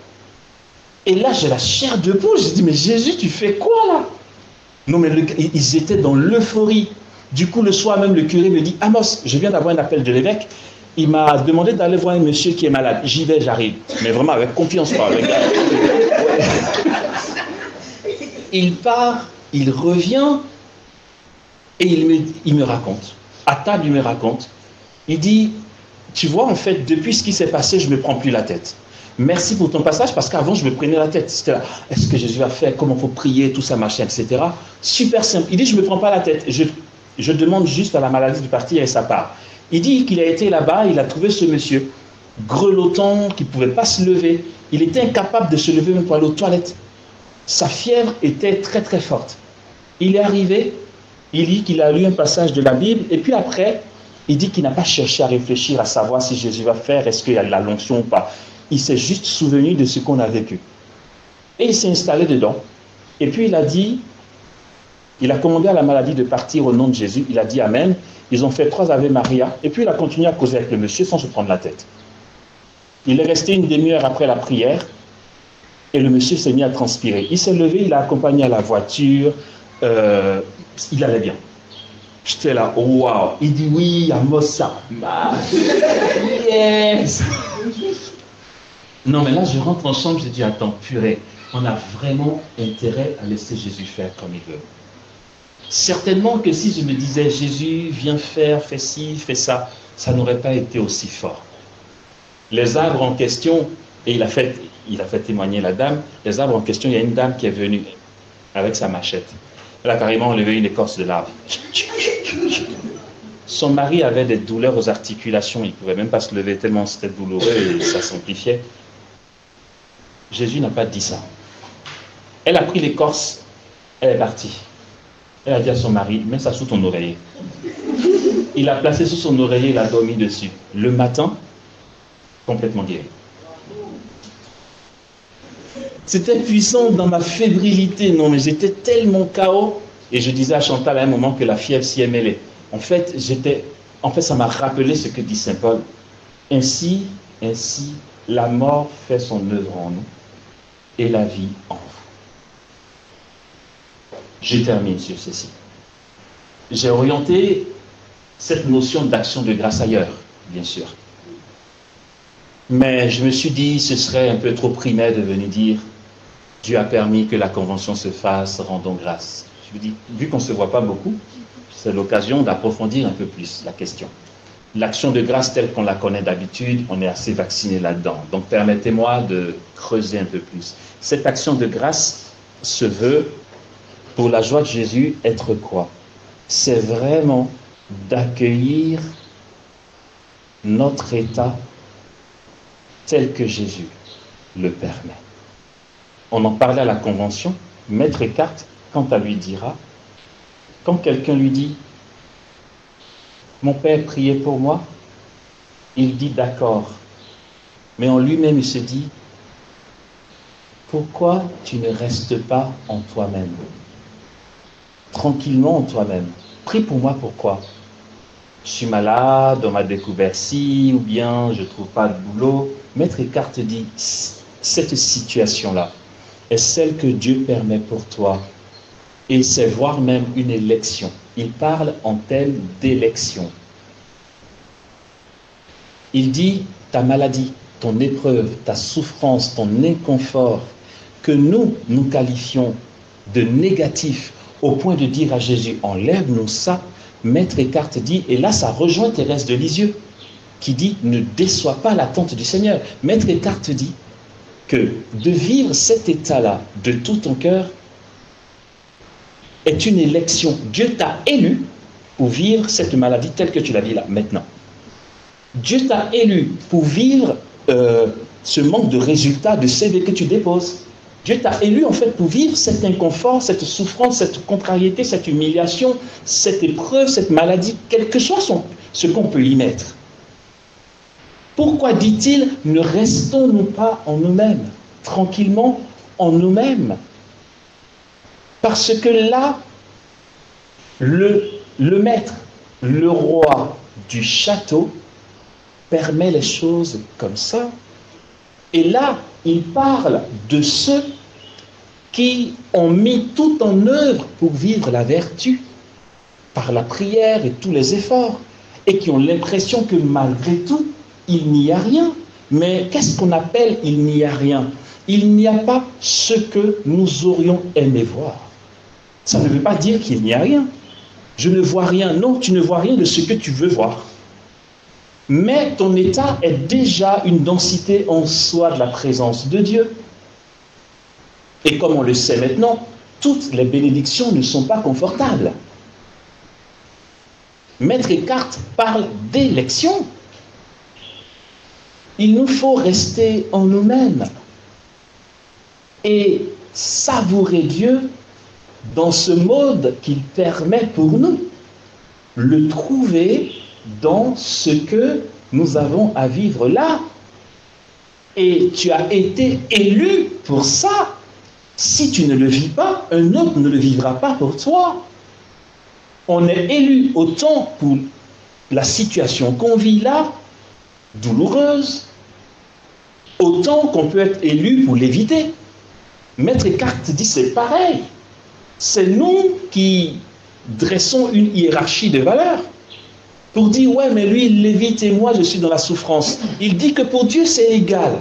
Et là, j'ai la chair de poule. J'ai dit, mais Jésus, tu fais quoi là? Non, mais ils étaient dans l'euphorie. Du coup, le soir même, le curé me dit, Amos, je viens d'avoir un appel de l'évêque. Il m'a demandé d'aller voir un monsieur qui est malade. J'y vais, j'arrive. Mais vraiment avec confiance, pas avec... Il part, il revient, et il me raconte. À table, il me raconte. Il dit, tu vois, en fait, depuis ce qui s'est passé, je ne me prends plus la tête. Merci pour ton passage, parce qu'avant, je me prenais la tête. C'était là, est-ce que Jésus va faire, comment il faut prier, tout ça, machin, etc. Super simple. Il dit, je ne me prends pas la tête. Je demande juste à la maladie de partir et ça part. Il dit qu'il a été là-bas, il a trouvé ce monsieur, grelottant, qui ne pouvait pas se lever. Il était incapable de se lever même pour aller aux toilettes. Sa fièvre était très, très forte. Il est arrivé, il dit qu'il a lu un passage de la Bible, et puis après, il dit qu'il n'a pas cherché à réfléchir, à savoir si Jésus va faire, est-ce qu'il y a de la l'onction ou pas. Il s'est juste souvenu de ce qu'on a vécu. Et il s'est installé dedans. Et puis il a dit, il a commandé à la maladie de partir au nom de Jésus. Il a dit Amen. Ils ont fait 3 Ave Maria. Et puis il a continué à causer avec le monsieur sans se prendre la tête. Il est resté une demi-heure après la prière. Et le monsieur s'est mis à transpirer. Il s'est levé, il a accompagné à la voiture. Il allait bien. J'étais là, oh, waouh. Il dit oui, Amos, ça marche. Yes. Non, mais là, je rentre en chambre, j'ai dit, attends, purée, on a vraiment intérêt à laisser Jésus faire comme il veut. Certainement que si je me disais, Jésus, viens faire, fais ci, fais ça, ça n'aurait pas été aussi fort. Les arbres en question, et il a fait témoigner la dame, les arbres en question, il y a une dame qui est venue avec sa machette. Elle a carrément enlevé une écorce de l'arbre. Son mari avait des douleurs aux articulations, il ne pouvait même pas se lever tellement c'était douloureux et ça s'amplifiait. Jésus n'a pas dit ça. Elle a pris l'écorce, elle est partie. Elle a dit à son mari, mets ça sous ton oreiller. Il a placé sous son oreiller, il a dormi dessus. Le matin, complètement guéri. C'était puissant dans ma fébrilité. Non, mais j'étais tellement KO. Et je disais à Chantal à un moment que la fièvre s'y est mêlée. En fait, ça m'a rappelé ce que dit Saint Paul. Ainsi, la mort fait son œuvre en nous et la vie en vous. Je termine sur ceci. J'ai orienté cette notion d'action de grâce ailleurs, bien sûr. Mais je me suis dit, ce serait un peu trop primaire de venir dire Dieu a permis que la convention se fasse, rendons grâce. Je me dis, vu qu'on ne se voit pas beaucoup, c'est l'occasion d'approfondir un peu plus la question. L'action de grâce telle qu'on la connaît d'habitude, on est assez vacciné là-dedans. Donc permettez-moi de creuser un peu plus. Cette action de grâce se veut, pour la joie de Jésus, être quoi? C'est vraiment d'accueillir notre état tel que Jésus le permet. On en parlait à la convention. Maître Eckhart, quant à lui, dira, quand quelqu'un lui dit « Mon père priait pour moi », il dit « D'accord ». Mais en lui-même, il se dit « Pourquoi tu ne restes pas en toi-même ?» Tranquillement en toi-même. Prie pour moi, pourquoi? Je suis malade, on m'a découvert ci, ou bien je ne trouve pas de boulot. Maître Eckhart dit, cette situation-là est celle que Dieu permet pour toi. Et c'est voire même une élection. Il parle en termes d'élection. Il dit, ta maladie, ton épreuve, ta souffrance, ton inconfort, que nous qualifions de négatif, au point de dire à Jésus, enlève-nous ça, Maître Eckhart dit, et là ça rejoint Thérèse de Lisieux, qui dit, ne déçois pas l'attente du Seigneur. Maître Eckhart dit que de vivre cet état-là de tout ton cœur est une élection. Dieu t'a élu pour vivre cette maladie telle que tu la vis là, maintenant. Dieu t'a élu pour vivre ce manque de résultats, de CV que tu déposes. Dieu t'a élu en fait pour vivre cet inconfort, cette souffrance, cette contrariété, cette humiliation, cette épreuve, cette maladie, quel que soit ce qu'on peut y mettre. Pourquoi dit-il, ne restons-nous pas en nous-mêmes, tranquillement en nous-mêmes? Parce que là, le maître, le roi du château, permet les choses comme ça. Et là, il parle de ceux qui ont mis tout en œuvre pour vivre la vertu, par la prière et tous les efforts, et qui ont l'impression que malgré tout, il n'y a rien. Mais qu'est-ce qu'on appelle il n'y a rien? Il n'y a pas ce que nous aurions aimé voir. Ça ne veut pas dire qu'il n'y a rien. Je ne vois rien. Non, tu ne vois rien de ce que tu veux voir. Mais ton état est déjà une densité en soi de la présence de Dieu. Et comme on le sait maintenant, toutes les bénédictions ne sont pas confortables. Maître Eckhart parle d'élection. Il nous faut rester en nous-mêmes et savourer Dieu dans ce mode qu'il permet pour nous. Le trouver dans ce que nous avons à vivre là. Et tu as été élu pour ça. Si tu ne le vis pas, un autre ne le vivra pas pour toi. On est élu autant pour la situation qu'on vit là, douloureuse, autant qu'on peut être élu pour l'éviter. Maître Eckhart dit c'est pareil. C'est nous qui dressons une hiérarchie de valeurs pour dire ouais mais lui il l'évite et moi je suis dans la souffrance. Il dit que pour Dieu c'est égal.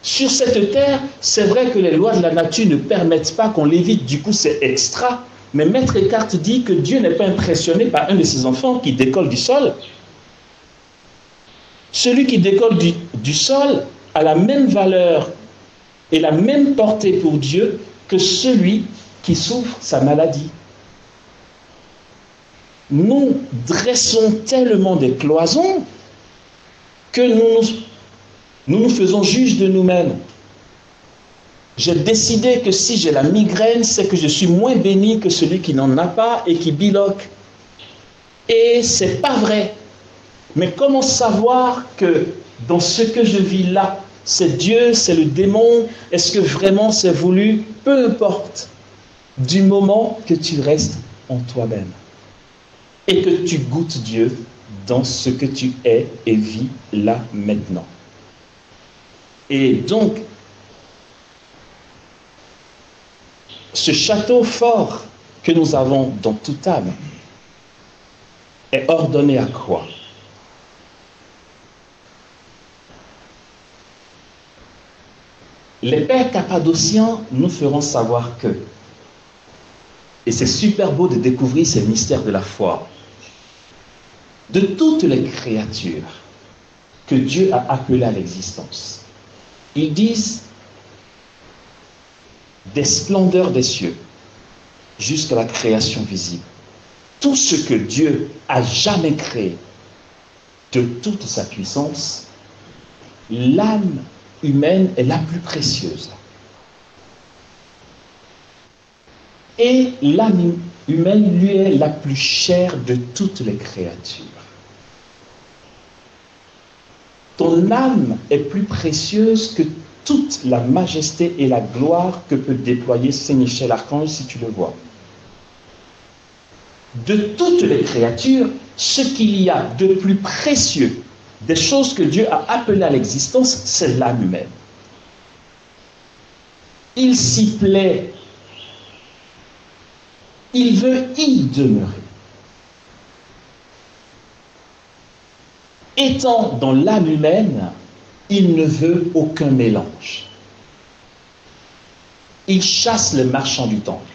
Sur cette terre, c'est vrai que les lois de la nature ne permettent pas qu'on l'évite, du coup c'est extra. Mais Maître Eckhart dit que Dieu n'est pas impressionné par un de ses enfants qui décolle du sol. Celui qui décolle du sol a la même valeur et la même portée pour Dieu que celui qui souffre sa maladie. Nous dressons tellement des cloisons que nous faisons juge de nous-mêmes. J'ai décidé que si j'ai la migraine, c'est que je suis moins béni que celui qui n'en a pas et qui biloque. Et c'est pas vrai. Mais comment savoir que dans ce que je vis là, c'est Dieu, c'est le démon, est-ce que vraiment c'est voulu? Peu importe, du moment que tu restes en toi-même et que tu goûtes Dieu dans ce que tu es et vis là maintenant. Et donc, ce château fort que nous avons dans toute âme est ordonné à quoi? Les pères cappadociens nous feront savoir que, et c'est super beau de découvrir ces mystères de la foi, de toutes les créatures que Dieu a appelées à l'existence, ils disent des splendeurs des cieux jusqu'à la création visible. Tout ce que Dieu a jamais créé de toute sa puissance, l'âme humaine est la plus précieuse. Et l'âme humaine lui est la plus chère de toutes les créatures. Ton âme est plus précieuse que toute la majesté et la gloire que peut déployer Saint-Michel Archange si tu le vois. De toutes les créatures, ce qu'il y a de plus précieux, des choses que Dieu a appelées à l'existence, c'est l'âme humaine. Il s'y plaît. Il veut y demeurer. Étant dans l'âme humaine, il ne veut aucun mélange. Il chasse les marchands du temple.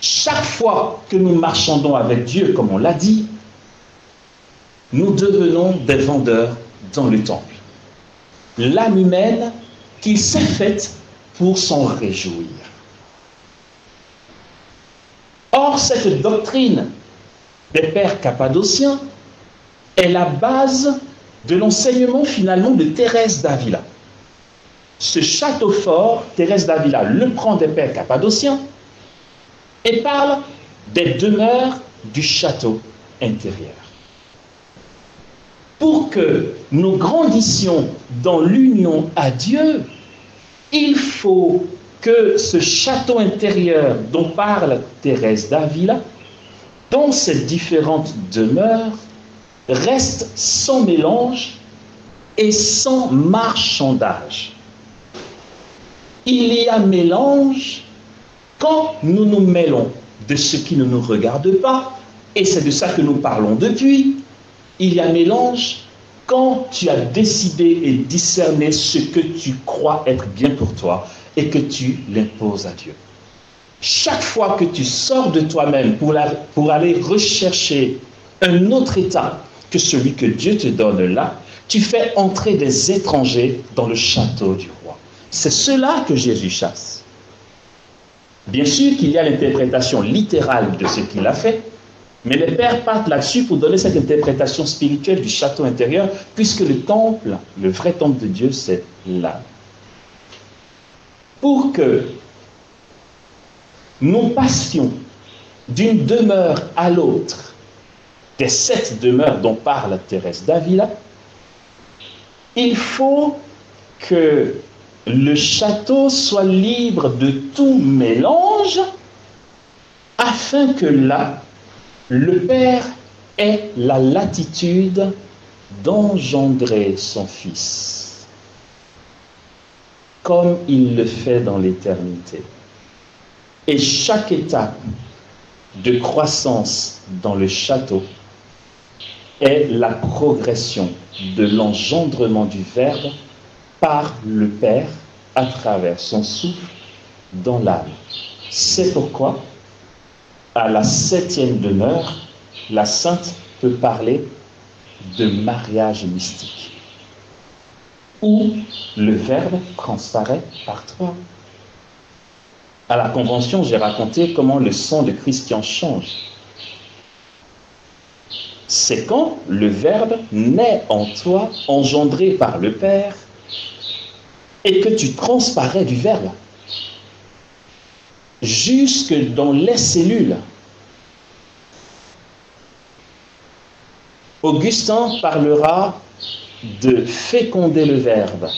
Chaque fois que nous marchandons avec Dieu, comme on l'a dit, nous devenons des vendeurs dans le temple. L'âme humaine qu'il s'est faite pour s'en réjouir. Or, cette doctrine des pères cappadociens est la base de l'enseignement finalement de Thérèse d'Avila. Ce château fort, Thérèse d'Avila le prend des pères cappadociens et parle des demeures du château intérieur. Pour que nous grandissions dans l'union à Dieu, il faut que ce château intérieur dont parle Thérèse d'Avila, dans ces différentes demeures, reste sans mélange et sans marchandage. Il y a mélange quand nous nous mêlons de ce qui ne nous regarde pas, et c'est de ça que nous parlons depuis. Il y a mélange quand tu as décidé et discerné ce que tu crois être bien pour toi et que tu l'imposes à Dieu. Chaque fois que tu sors de toi-même pour aller rechercher un autre état que celui que Dieu te donne là, tu fais entrer des étrangers dans le château du roi. C'est cela que Jésus chasse. Bien sûr qu'il y a l'interprétation littérale de ce qu'il a fait, mais les pères partent là-dessus pour donner cette interprétation spirituelle du château intérieur, puisque le temple, le vrai temple de Dieu, c'est l'âme. Pour que nous passions d'une demeure à l'autre, des 7 demeures dont parle Thérèse d'Avila, il faut que le château soit libre de tout mélange, afin que là, le Père ait la latitude d'engendrer son Fils, comme il le fait dans l'éternité. Et chaque étape de croissance dans le château est la progression de l'engendrement du Verbe par le Père à travers son souffle dans l'âme. C'est pourquoi, à la 7e demeure, la Sainte peut parler de mariage mystique, où le Verbe transparaît par toi. À la Convention, j'ai raconté comment le sang de Christian change. C'est quand le Verbe naît en toi, engendré par le Père, et que tu transparais du Verbe jusque dans les cellules. Augustin parlera de féconder le Verbe,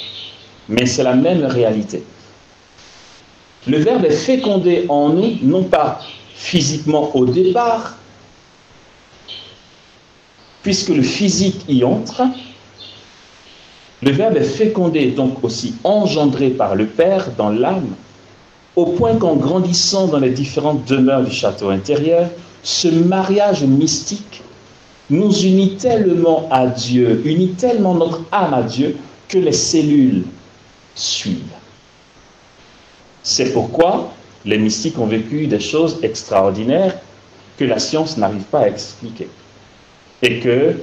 mais c'est la même réalité. Le Verbe est fécondé en nous, non pas physiquement au départ, puisque le physique y entre. Le Verbe est fécondé, donc aussi engendré par le Père dans l'âme, au point qu'en grandissant dans les différentes demeures du château intérieur, ce mariage mystique nous unit tellement à Dieu, unit tellement notre âme à Dieu, que les cellules suivent. C'est pourquoi les mystiques ont vécu des choses extraordinaires que la science n'arrive pas à expliquer. Et que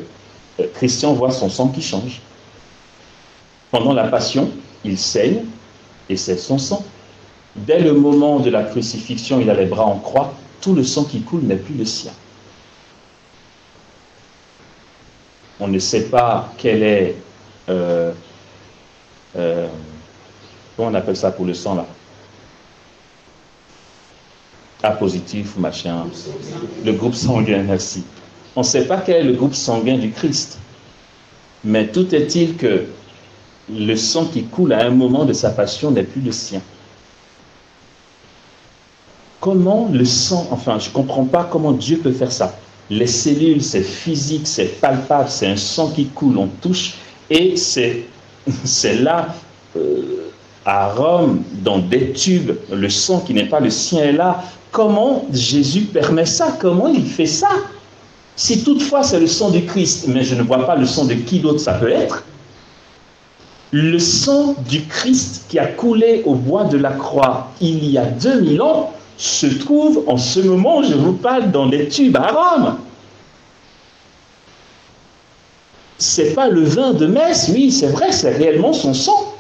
Christian voit son sang qui change. Pendant la Passion, il saigne, et c'est son sang. Dès le moment de la crucifixion, il a les bras en croix, tout le sang qui coule n'est plus le sien. On ne sait pas quel est... comment on appelle ça pour le sang là? A positif ou machin. Le groupe sanguin, merci. On ne sait pas quel est le groupe sanguin du Christ. Mais tout est-il que le sang qui coule à un moment de sa passion n'est plus le sien. Comment le sang, enfin je ne comprends pas comment Dieu peut faire ça. Les cellules, c'est physique, c'est palpable, c'est un sang qui coule, on touche, et c'est là, à Rome, dans des tubes, le sang qui n'est pas le sien est là. Comment Jésus permet ça? Comment il fait ça? Si toutefois c'est le sang du Christ, mais je ne vois pas le sang de qui d'autre ça peut être, le sang du Christ qui a coulé au bois de la croix il y a 2000 ans se trouve en ce moment où je vous parle dans des tubes à Rome. C'est pas le vin de messe, oui, c'est vrai, c'est réellement son sang.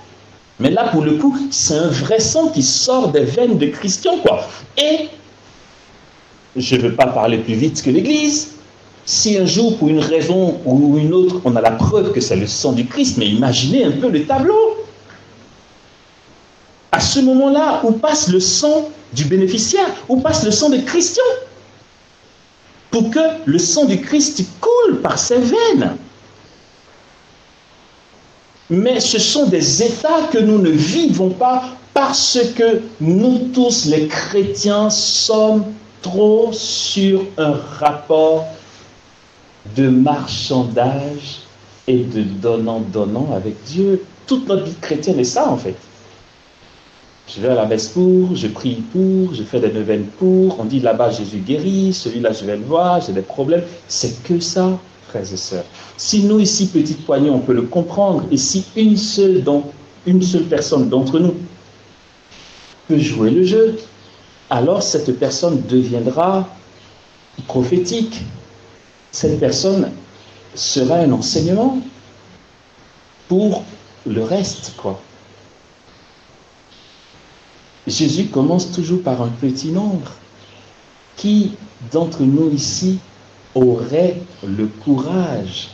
Mais là, pour le coup, c'est un vrai sang qui sort des veines de Christian, quoi. Et je ne veux pas parler plus vite que l'Église. Si un jour, pour une raison ou une autre, on a la preuve que c'est le sang du Christ, mais imaginez un peu le tableau. À ce moment-là, où passe le sang du bénéficiaire, où passe le sang de Christian, pour que le sang du Christ coule par ses veines. Mais ce sont des états que nous ne vivons pas parce que nous tous, les chrétiens, sommes trop sur un rapport de marchandage et de donnant-donnant avec Dieu. Toute notre vie chrétienne est ça, en fait. Je vais à la messe pour, je prie pour, je fais des neuvaines pour, on dit là-bas Jésus guérit, celui-là je vais le voir, j'ai des problèmes. C'est que ça, frères et sœurs. Si nous, ici, petite poignée, on peut le comprendre, et si une seule personne d'entre nous peut jouer le jeu, alors cette personne deviendra prophétique. Cette personne sera un enseignement pour le reste, quoi. Jésus commence toujours par un petit nombre. Qui d'entre nous ici aurait le courage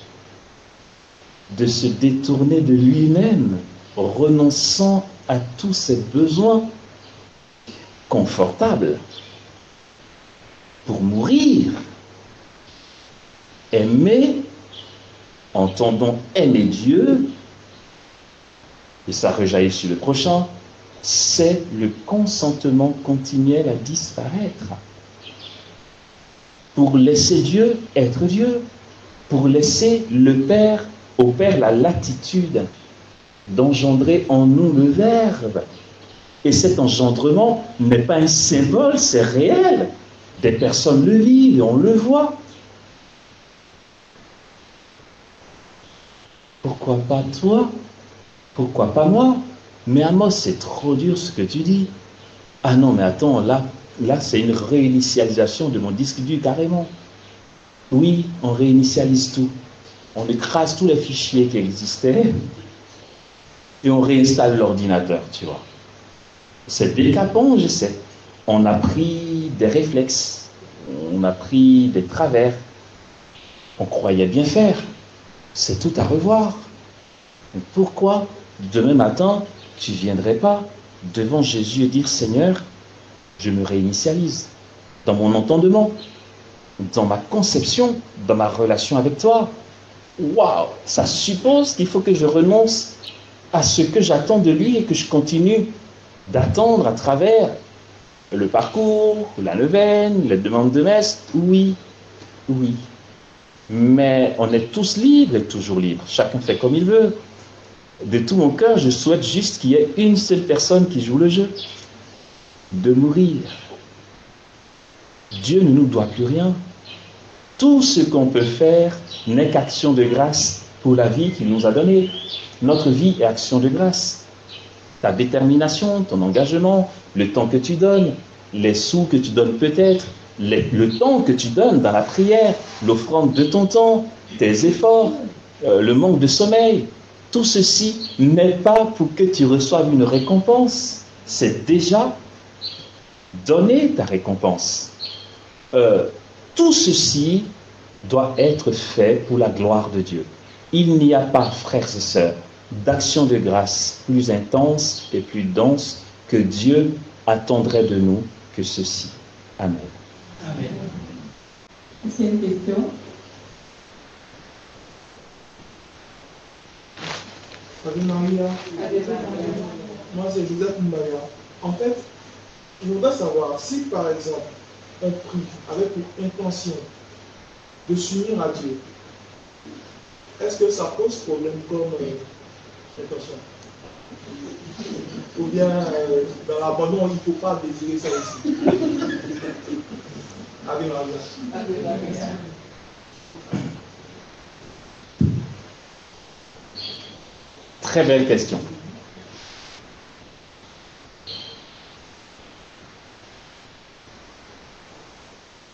de se détourner de lui-même, renonçant à tous ses besoins confortables pour mourir, aimer, entendons aimer Dieu, et ça rejaillit sur le prochain, c'est le consentement continuel à disparaître. Pour laisser Dieu être Dieu, pour laisser au Père la latitude d'engendrer en nous le Verbe. Et cet engendrement n'est pas un symbole, c'est réel. Des personnes le vivent et on le voit. Pourquoi pas toi? Pourquoi pas moi? Mais Amos, c'est trop dur ce que tu dis. Ah non, mais attends, là c'est une réinitialisation de mon disque dur carrément. Oui, on réinitialise tout. On écrase tous les fichiers qui existaient et on réinstalle l'ordinateur, tu vois. C'est décapant, je sais. On a pris des réflexes, on a pris des travers. On croyait bien faire. C'est tout à revoir. Mais pourquoi demain matin, tu ne viendrais pas devant Jésus et dire « Seigneur, je me réinitialise dans mon entendement, dans ma conception, dans ma relation avec toi. » Waouh, ça suppose qu'il faut que je renonce à ce que j'attends de lui et que je continue d'attendre à travers le parcours, la neuvaine, les demandes de messe. Oui, oui. Mais on est tous libres et toujours libres. Chacun fait comme il veut. De tout mon cœur, je souhaite juste qu'il y ait une seule personne qui joue le jeu. De mourir. Dieu ne nous doit plus rien. Tout ce qu'on peut faire n'est qu'action de grâce pour la vie qu'il nous a donnée. Notre vie est action de grâce. Ta détermination, ton engagement, le temps que tu donnes, les sous que tu donnes peut-être, le temps que tu donnes dans la prière, l'offrande de ton temps, tes efforts, le manque de sommeil, tout ceci n'est pas pour que tu reçoives une récompense. C'est déjà donner ta récompense. Tout ceci doit être fait pour la gloire de Dieu. Il n'y a pas, frères et sœurs, d'action de grâce plus intense et plus dense que Dieu attendrait de nous que ceci. Amen. Amen. C'est une question. Salut Maria. Moi c'est Joseph Maria. En fait, je voudrais savoir si par exemple on prie avec une intention de s'unir à Dieu, est-ce que ça pose problème comme intention? Ou bien dans l'abandon, il ne faut pas désirer ça aussi? Ave Maria. Très belle question.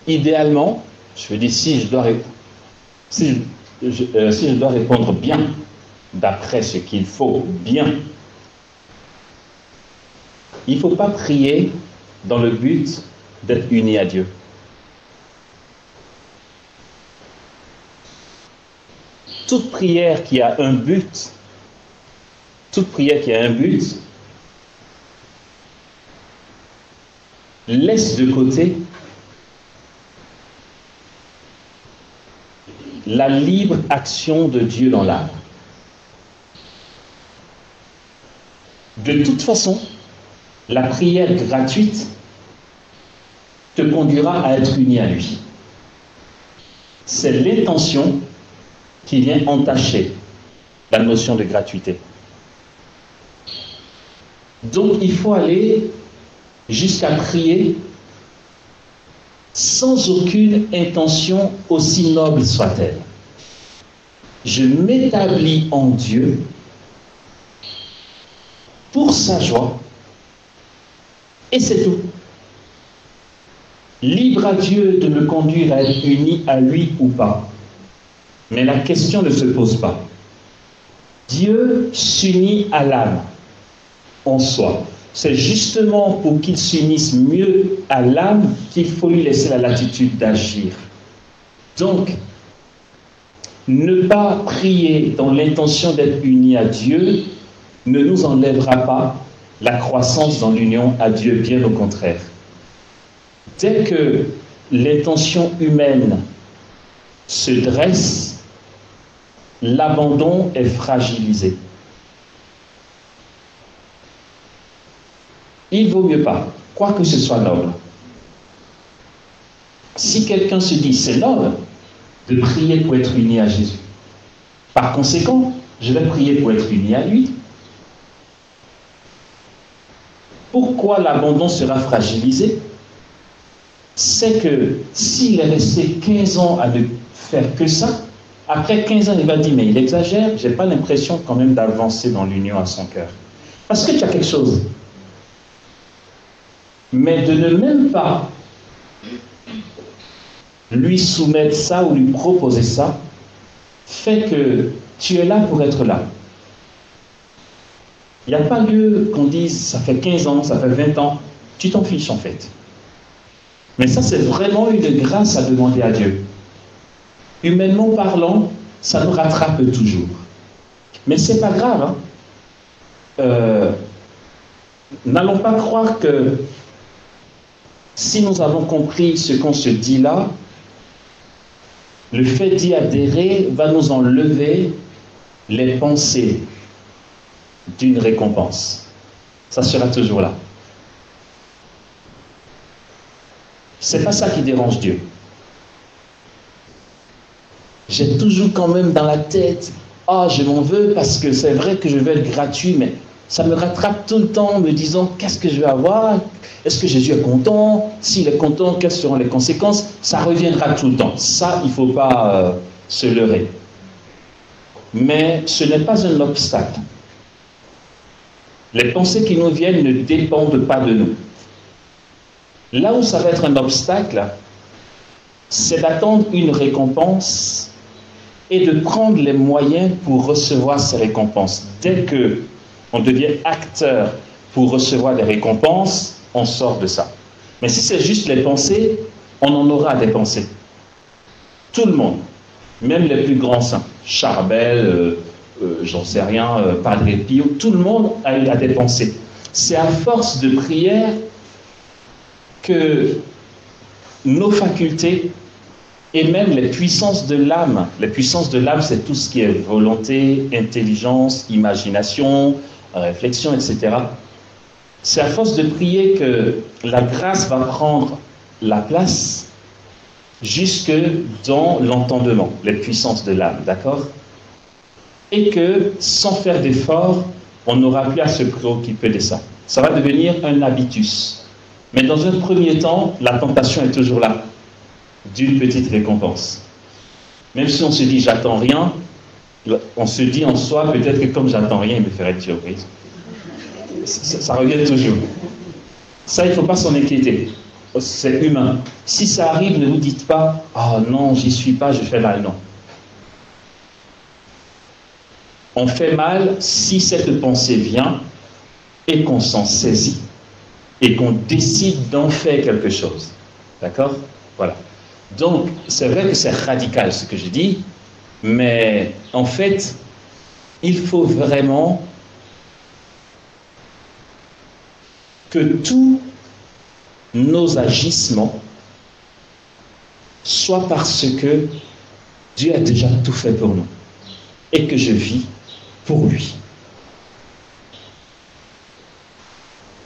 idéalement, je veux dire, si je dois répondre bien, d'après ce qu'il faut bien, il ne faut pas prier dans le but d'être uni à Dieu. Toute prière qui a un but, laisse de côté la libre action de Dieu dans l'âme. De toute façon, la prière gratuite te conduira à être uni à lui. C'est l'intention qui vient entacher la notion de gratuité. Donc il faut aller jusqu'à prier sans aucune intention aussi noble soit-elle. Je m'établis en Dieu pour sa joie et c'est tout. Libre à Dieu de me conduire à être uni à lui ou pas. Mais la question ne se pose pas. Dieu s'unit à l'âme en soi. C'est justement pour qu'il s'unisse mieux à l'âme qu'il faut lui laisser la latitude d'agir. Donc, ne pas prier dans l'intention d'être uni à Dieu ne nous enlèvera pas la croissance dans l'union à Dieu, bien au contraire. Dès que l'intention humaine se dresse, l'abandon est fragilisé. Il ne vaut mieux pas, quoi que ce soit noble. Si quelqu'un se dit c'est noble de prier pour être uni à Jésus, par conséquent, je vais prier pour être uni à lui. Pourquoi l'abandon sera fragilisé? C'est que s'il est resté 15 ans à ne faire que ça, après 15 ans, il va dire, mais il exagère, je n'ai pas l'impression quand même d'avancer dans l'union à son cœur. Parce que tu as quelque chose. Mais de ne même pas lui soumettre ça ou lui proposer ça, fait que tu es là pour être là. Il n'y a pas lieu qu'on dise, ça fait 15 ans, ça fait 20 ans, tu t'en fiches en fait. Mais ça, c'est vraiment une grâce à demander à Dieu. Humainement parlant, ça nous rattrape toujours. Mais ce n'est pas grave. N'allons pas croire que si nous avons compris ce qu'on se dit là, le fait d'y adhérer va nous enlever les pensées d'une récompense. Ça sera toujours là. C'est pas ça qui dérange Dieu. J'ai toujours quand même dans la tête, je m'en veux parce que c'est vrai que je veux être gratuit, mais ça me rattrape tout le temps, me disant qu'est-ce que je vais avoir? Est-ce que Jésus est content? S'il est content, quelles seront les conséquences? Ça reviendra tout le temps. Ça, il ne faut pas se leurrer. Mais ce n'est pas un obstacle. Les pensées qui nous viennent ne dépendent pas de nous. Là où ça va être un obstacle, c'est d'attendre une récompense et de prendre les moyens pour recevoir ces récompenses. Dès que on devient acteur pour recevoir des récompenses, on sort de ça. Mais si c'est juste les pensées, on en aura des pensées. Tout le monde, même les plus grands saints, Charbel, j'en sais rien, Padre Pio, tout le monde a des pensées. C'est à force de prière que nos facultés et même les puissances de l'âme, c'est tout ce qui est volonté, intelligence, imagination, réflexion, etc. C'est à force de prier que la grâce va prendre la place jusque dans l'entendement, les puissances de l'âme, d'accord? Et que sans faire d'effort, on n'aura plus à se préoccuper de ça. Ça va devenir un habitus. Mais dans un premier temps, la tentation est toujours là, d'une petite récompense. Même si on se dit j'attends rien, on se dit en soi peut-être que comme j'attends rien, il me ferait une surprise. Ça revient toujours. Ça, il ne faut pas s'en inquiéter. c'est humain. Si ça arrive, ne vous dites pas « Ah non, j'y suis pas, je fais mal ». Non. On fait mal si cette pensée vient et qu'on s'en saisit et qu'on décide d'en faire quelque chose. D'accord? Voilà. Donc, c'est vrai que c'est radical ce que je dis, mais en fait, il faut vraiment que tous nos agissements soient parce que Dieu a déjà tout fait pour nous et que je vis pour lui.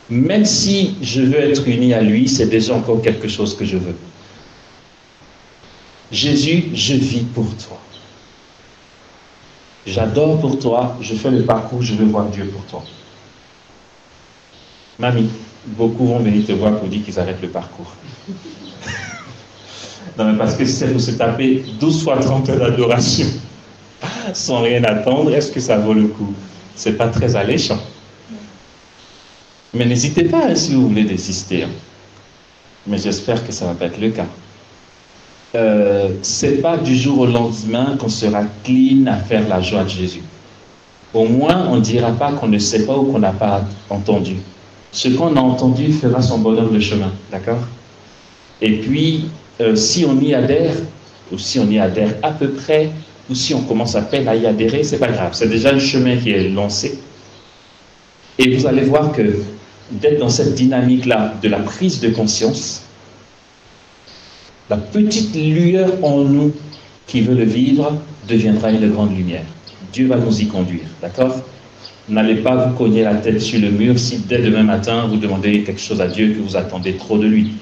Même si je veux être uni à lui, c'est déjà encore quelque chose que je veux. Jésus, je vis pour toi. J'adore pour toi, je fais le parcours, je veux voir Dieu pour toi. Mamie, beaucoup vont venir te voir pour dire qu'ils arrêtent le parcours. Non, mais parce que si c'est pour se taper 12 fois 30 heures d'adoration sans rien attendre, est-ce que ça vaut le coup? C'est pas très alléchant. Mais n'hésitez pas hein, si vous voulez désister. Hein. Mais j'espère que ça va pas être le cas. C'est pas du jour au lendemain qu'on sera clean à faire la joie de Jésus. Au moins, on ne dira pas qu'on ne sait pas ou qu'on n'a pas entendu. Ce qu'on a entendu fera son bonhomme de chemin, d'accord? Et puis, si on y adhère, ou si on y adhère à peu près, ou si on commence à peine à y adhérer, c'est pas grave. C'est déjà un chemin qui est lancé. Et vous allez voir que d'être dans cette dynamique-là de la prise de conscience, la petite lueur en nous qui veut le vivre deviendra une grande lumière. Dieu va nous y conduire, d'accord? N'allez pas vous cogner la tête sur le mur si dès demain matin vous demandez quelque chose à Dieu que vous attendez trop de lui.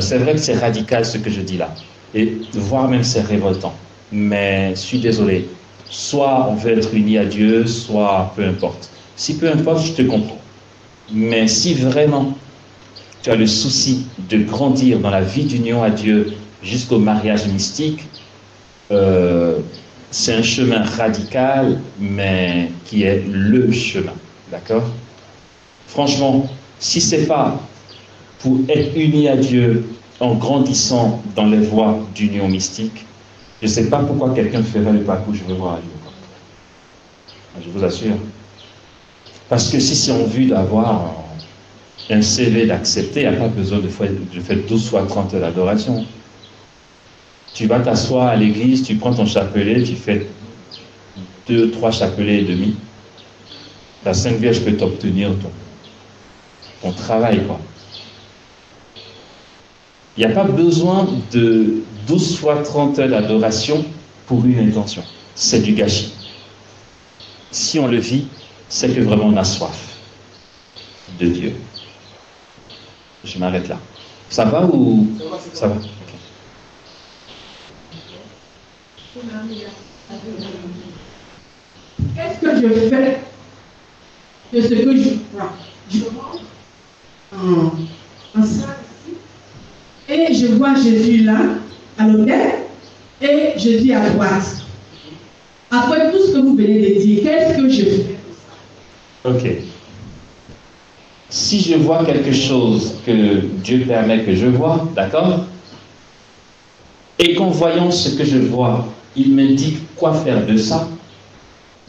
C'est vrai que c'est radical ce que je dis là, et voire même c'est révoltant. Mais je suis désolé, soit on veut être uni à Dieu, soit peu importe. Si peu importe, je te comprends. Mais si vraiment tu as le souci de grandir dans la vie d'union à Dieu jusqu'au mariage mystique, c'est un chemin radical, mais qui est le chemin, d'accord? Franchement, si ce n'est pas pour être uni à Dieu en grandissant dans les voies d'union mystique, je ne sais pas pourquoi quelqu'un ferait le parcours je veux voir à Dieu. Je vous assure. Parce que si c'est en vue d'avoir un CV d'accepter, il n'y a pas besoin de faire 12 fois 30 heures d'adoration. Tu vas t'asseoir à l'église, tu prends ton chapelet, tu fais 2-3 chapelets et demi. La Sainte Vierge peut t'obtenir ton travail, quoi. Il n'y a pas besoin de 12 fois 30 heures d'adoration pour une intention. C'est du gâchis. Si on le vit, c'est que vraiment on a soif de Dieu. Je m'arrête là. Ça va ou... Ça va. Qu'est-ce que je fais de ce que je crois? Je rentre en salle et je vois Jésus là, à l'autel, et Jésus à droite. Après tout ce que vous venez de dire, qu'est-ce que je fais? Ok. Si je vois quelque chose que Dieu permet que je vois, d'accord? Et qu'en voyant ce que je vois, il me dit quoi faire de ça,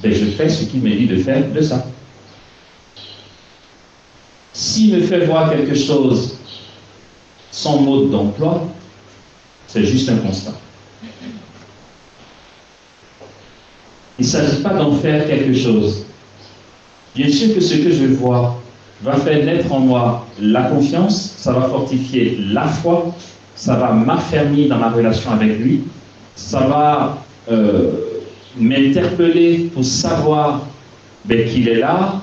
ben je fais ce qu'il me dit de faire de ça. S'il me fait voir quelque chose sans mode d'emploi, c'est juste un constat. Il ne s'agit pas d'en faire quelque chose. Bien sûr que ce que je vois va faire naître en moi la confiance, ça va fortifier la foi, ça va m'affermir dans ma relation avec lui, ça va m'interpeller pour savoir qu'il est là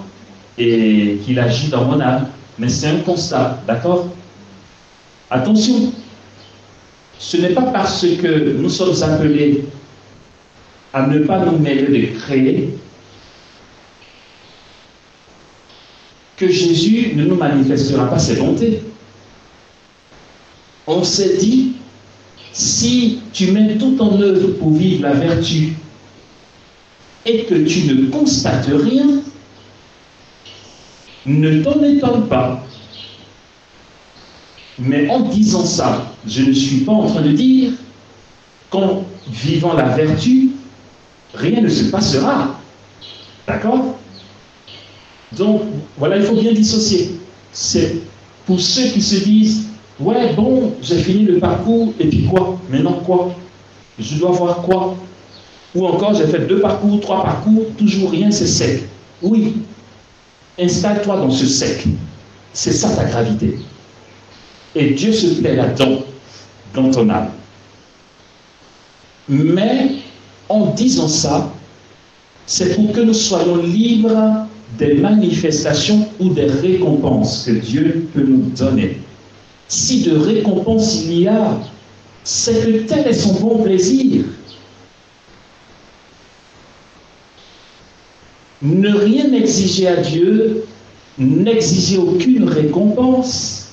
et qu'il agit dans mon âme. Mais c'est un constat, d'accord? Attention, ce n'est pas parce que nous sommes appelés à ne pas nous mêler de créer que Jésus ne nous manifestera pas ses bontés. On s'est dit, si tu mets tout en œuvre pour vivre la vertu et que tu ne constates rien, ne t'en étonne pas. Mais en disant ça, je ne suis pas en train de dire qu'en vivant la vertu, rien ne se passera. D'accord? Donc, voilà, il faut bien dissocier. C'est pour ceux qui se disent, ouais, bon, j'ai fini le parcours, et puis quoi? Maintenant quoi? Je dois voir quoi? Ou encore, j'ai fait 2 parcours, 3 parcours, toujours rien, c'est sec. Oui, installe-toi dans ce sec. C'est ça ta gravité. Et Dieu se plaît là-dedans, dans ton âme. Mais en disant ça, c'est pour que nous soyons libres des manifestations ou des récompenses que Dieu peut nous donner. Si de récompenses il y a, c'est que tel est son bon plaisir. Ne rien exiger à Dieu, n'exiger aucune récompense,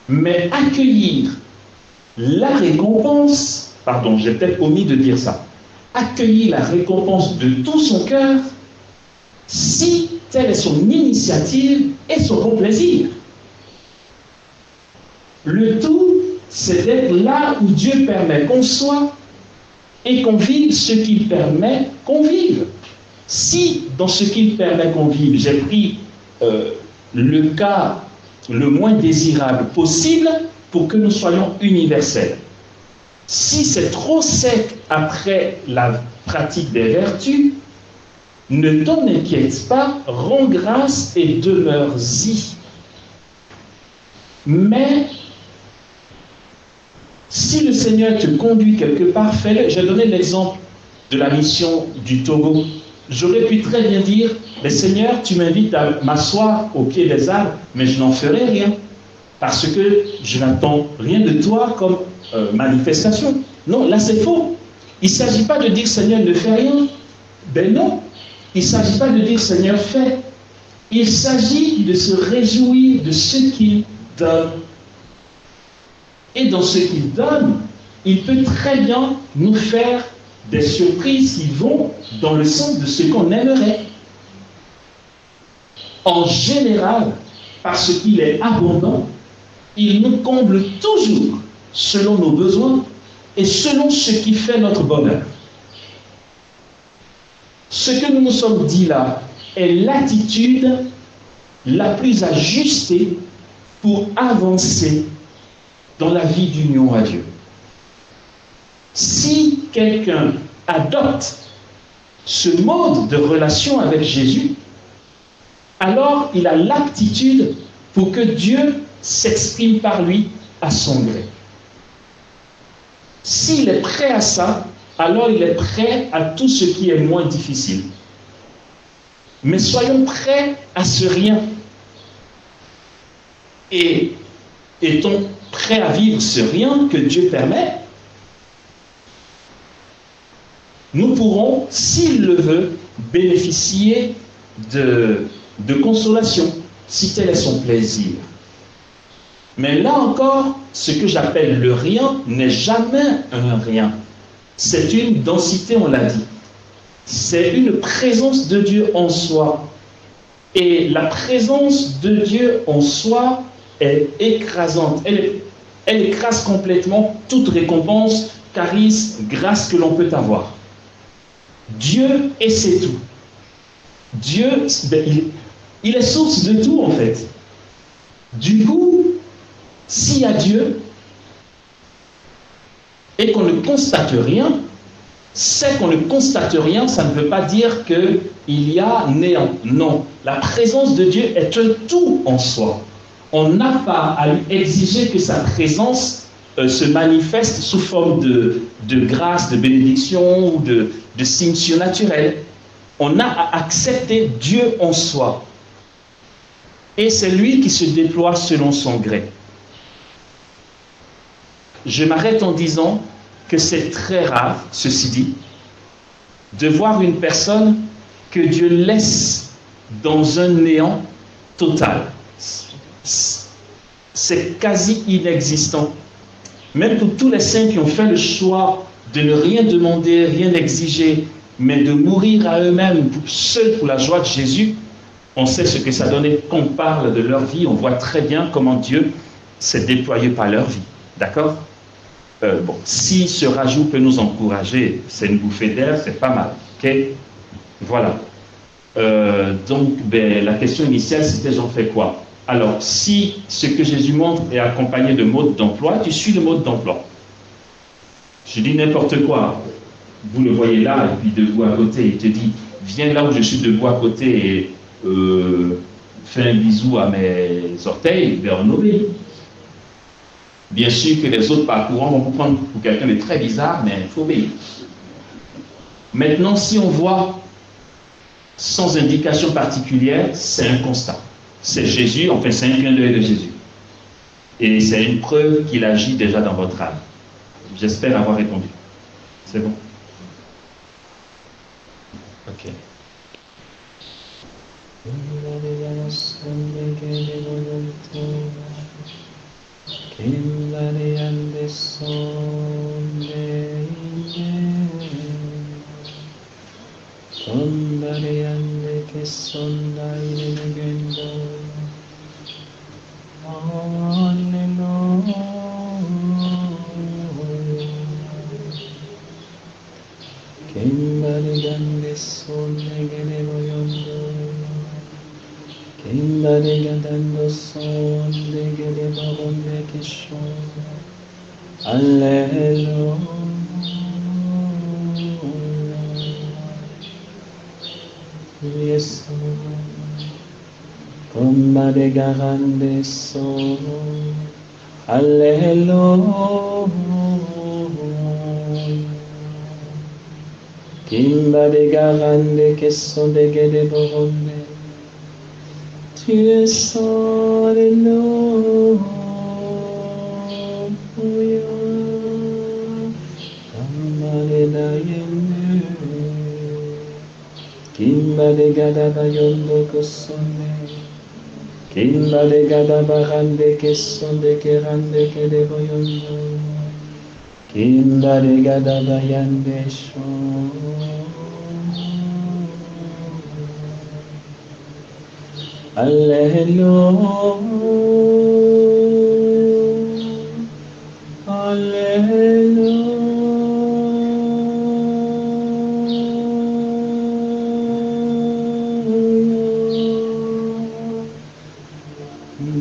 mais accueillir la récompense, pardon, j'ai peut-être omis de dire ça, accueillir la récompense de tout son cœur, si telle est son initiative et son bon plaisir. Le tout, c'est d'être là où Dieu permet qu'on soit et qu'on vive ce qu'il permet qu'on vive. Si, dans ce qu'il permet qu'on vive, j'ai pris le cas le moins désirable possible pour que nous soyons universels. Si c'est trop sec après la pratique des vertus, ne t'en inquiète pas, rends grâce et demeure-y. Mais si le Seigneur te conduit quelque part, fais-le. J'ai donné l'exemple de la mission du Togo. J'aurais pu très bien dire, mais Seigneur, tu m'invites à m'asseoir au pied des arbres, mais je n'en ferai rien, parce que je n'attends rien de toi comme manifestation. Non, là c'est faux. Il ne s'agit pas de dire, Seigneur, ne fais rien. Ben non. Il ne s'agit pas de dire, Seigneur, fais. Il s'agit de se réjouir de ce qu'il donne. Et dans ce qu'il donne, il peut très bien nous faire des surprises qui vont dans le sens de ce qu'on aimerait. En général, parce qu'il est abondant, il nous comble toujours selon nos besoins et selon ce qui fait notre bonheur. Ce que nous nous sommes dit là est l'attitude la plus ajustée pour avancer dans la vie d'union à Dieu. Si quelqu'un adopte ce mode de relation avec Jésus, alors il a l'aptitude pour que Dieu s'exprime par lui à son gré. S'il est prêt à ça, alors il est prêt à tout ce qui est moins difficile. Mais soyons prêts à ce rien. Et est-on prêt à vivre ce rien que Dieu permet? Nous pourrons, s'il le veut, bénéficier de consolation, si tel est son plaisir. Mais là encore, ce que j'appelle le rien n'est jamais un rien. C'est une densité, on l'a dit. C'est une présence de Dieu en soi. Et la présence de Dieu en soi est écrasante. Elle écrase complètement toute récompense, charisme, grâce que l'on peut avoir. Dieu, et c'est tout. Dieu, il est source de tout en fait. Du coup, s'il y a Dieu et qu'on ne constate rien, c'est qu'on ne constate rien, ça ne veut pas dire qu'il y a néant. Non, la présence de Dieu est un tout en soi. On n'a pas à lui exiger que sa présence se manifeste sous forme de grâce, de bénédiction ou de signes surnaturels. On a à accepter Dieu en soi. Et c'est lui qui se déploie selon son gré. Je m'arrête en disant que c'est très rare, ceci dit, de voir une personne que Dieu laisse dans un néant total. C'est quasi inexistant. Même pour tous les saints qui ont fait le choix de ne rien demander, rien exiger, mais de mourir à eux-mêmes, seuls pour la joie de Jésus, On sait ce que ça donnait. Quand on parle de leur vie, on voit très bien comment Dieu s'est déployé par leur vie. D'accord? Bon, si ce rajout peut nous encourager, c'est une bouffée d'air, c'est pas mal. Ok? Voilà. Donc, la question initiale, c'était j'en fais quoi? Alors, si ce que Jésus montre est accompagné de mode d'emploi, tu suis le mode d'emploi. Je dis n'importe quoi. Vous le voyez là, et puis debout à côté, il te dit, viens là où je suis debout à côté et fais un bisou à mes orteils, on obéit. Bien sûr que les autres parcourants vont vous prendre pour quelqu'un de très bizarre, mais il faut obéir. Maintenant, si on voit sans indication particulière, c'est un constat. C'est Jésus, enfin c'est un clin d'œil de Jésus. Et c'est une preuve qu'il agit déjà dans votre âme. J'espère avoir répondu. C'est bon? Ok. Kimba de garande que son de gede boronde. Tu es sans les noms. Kimba de gada bayondo kosone. Kimba de gada barande que son de kerande que de boyondo. Kimba de gada bayande shon. Alleluia, alleluia.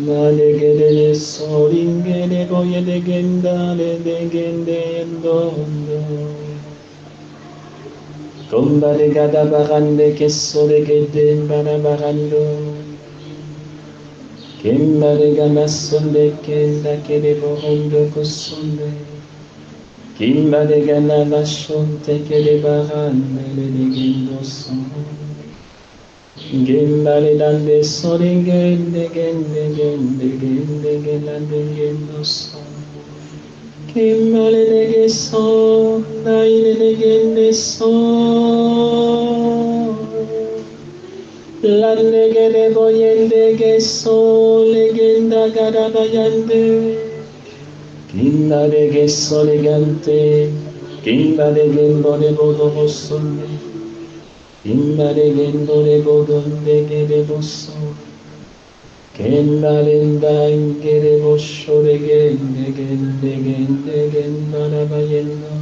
Malegede soringede boyede gendale de gende endondo. Tomba de gada barande que sole gede barabarando. Kimba de gana sonde kenda kede borondo kosonde. Kimba de gana la shonte kede barande de gendo son. Kimba de dande sole gende gelande gendo son. Kimba de geson naile de gende son. La negede boyende geso legenda garabayande. Kinda de geso legante. Kinda de gendo de bodo bosonde. Kinda de gendo de bodonde gede boso. Kinda lenda ingede bosho de gende genda rabayendo.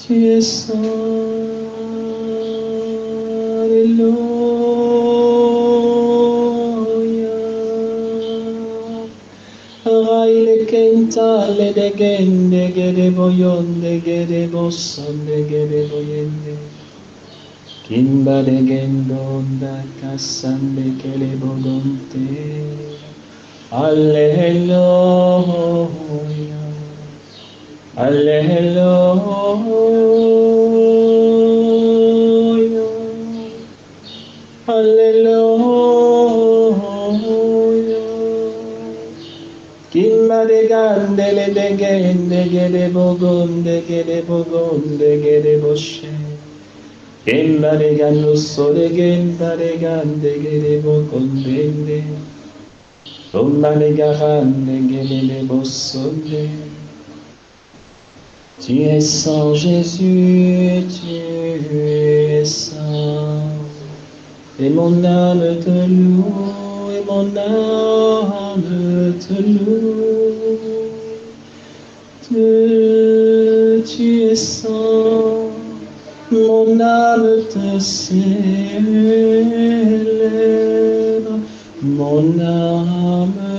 Tu es saint, alléluia. Raile kentale de gende gede boyonde gede bossonde gede boyende. Kimba de gendonda cassande che le bogonte. Alleluia. Alleluia, alleluia. Kimba de gandele de gende gede bogonde gede boshe. Kimba de gandusso de genda de gande gede bogondende. Tomba de garande gede bossonde. Tu es saint, Jésus, tu es saint. Et mon âme te loue, et mon âme te loue. Tu es saint, mon âme te célèbre, mon âme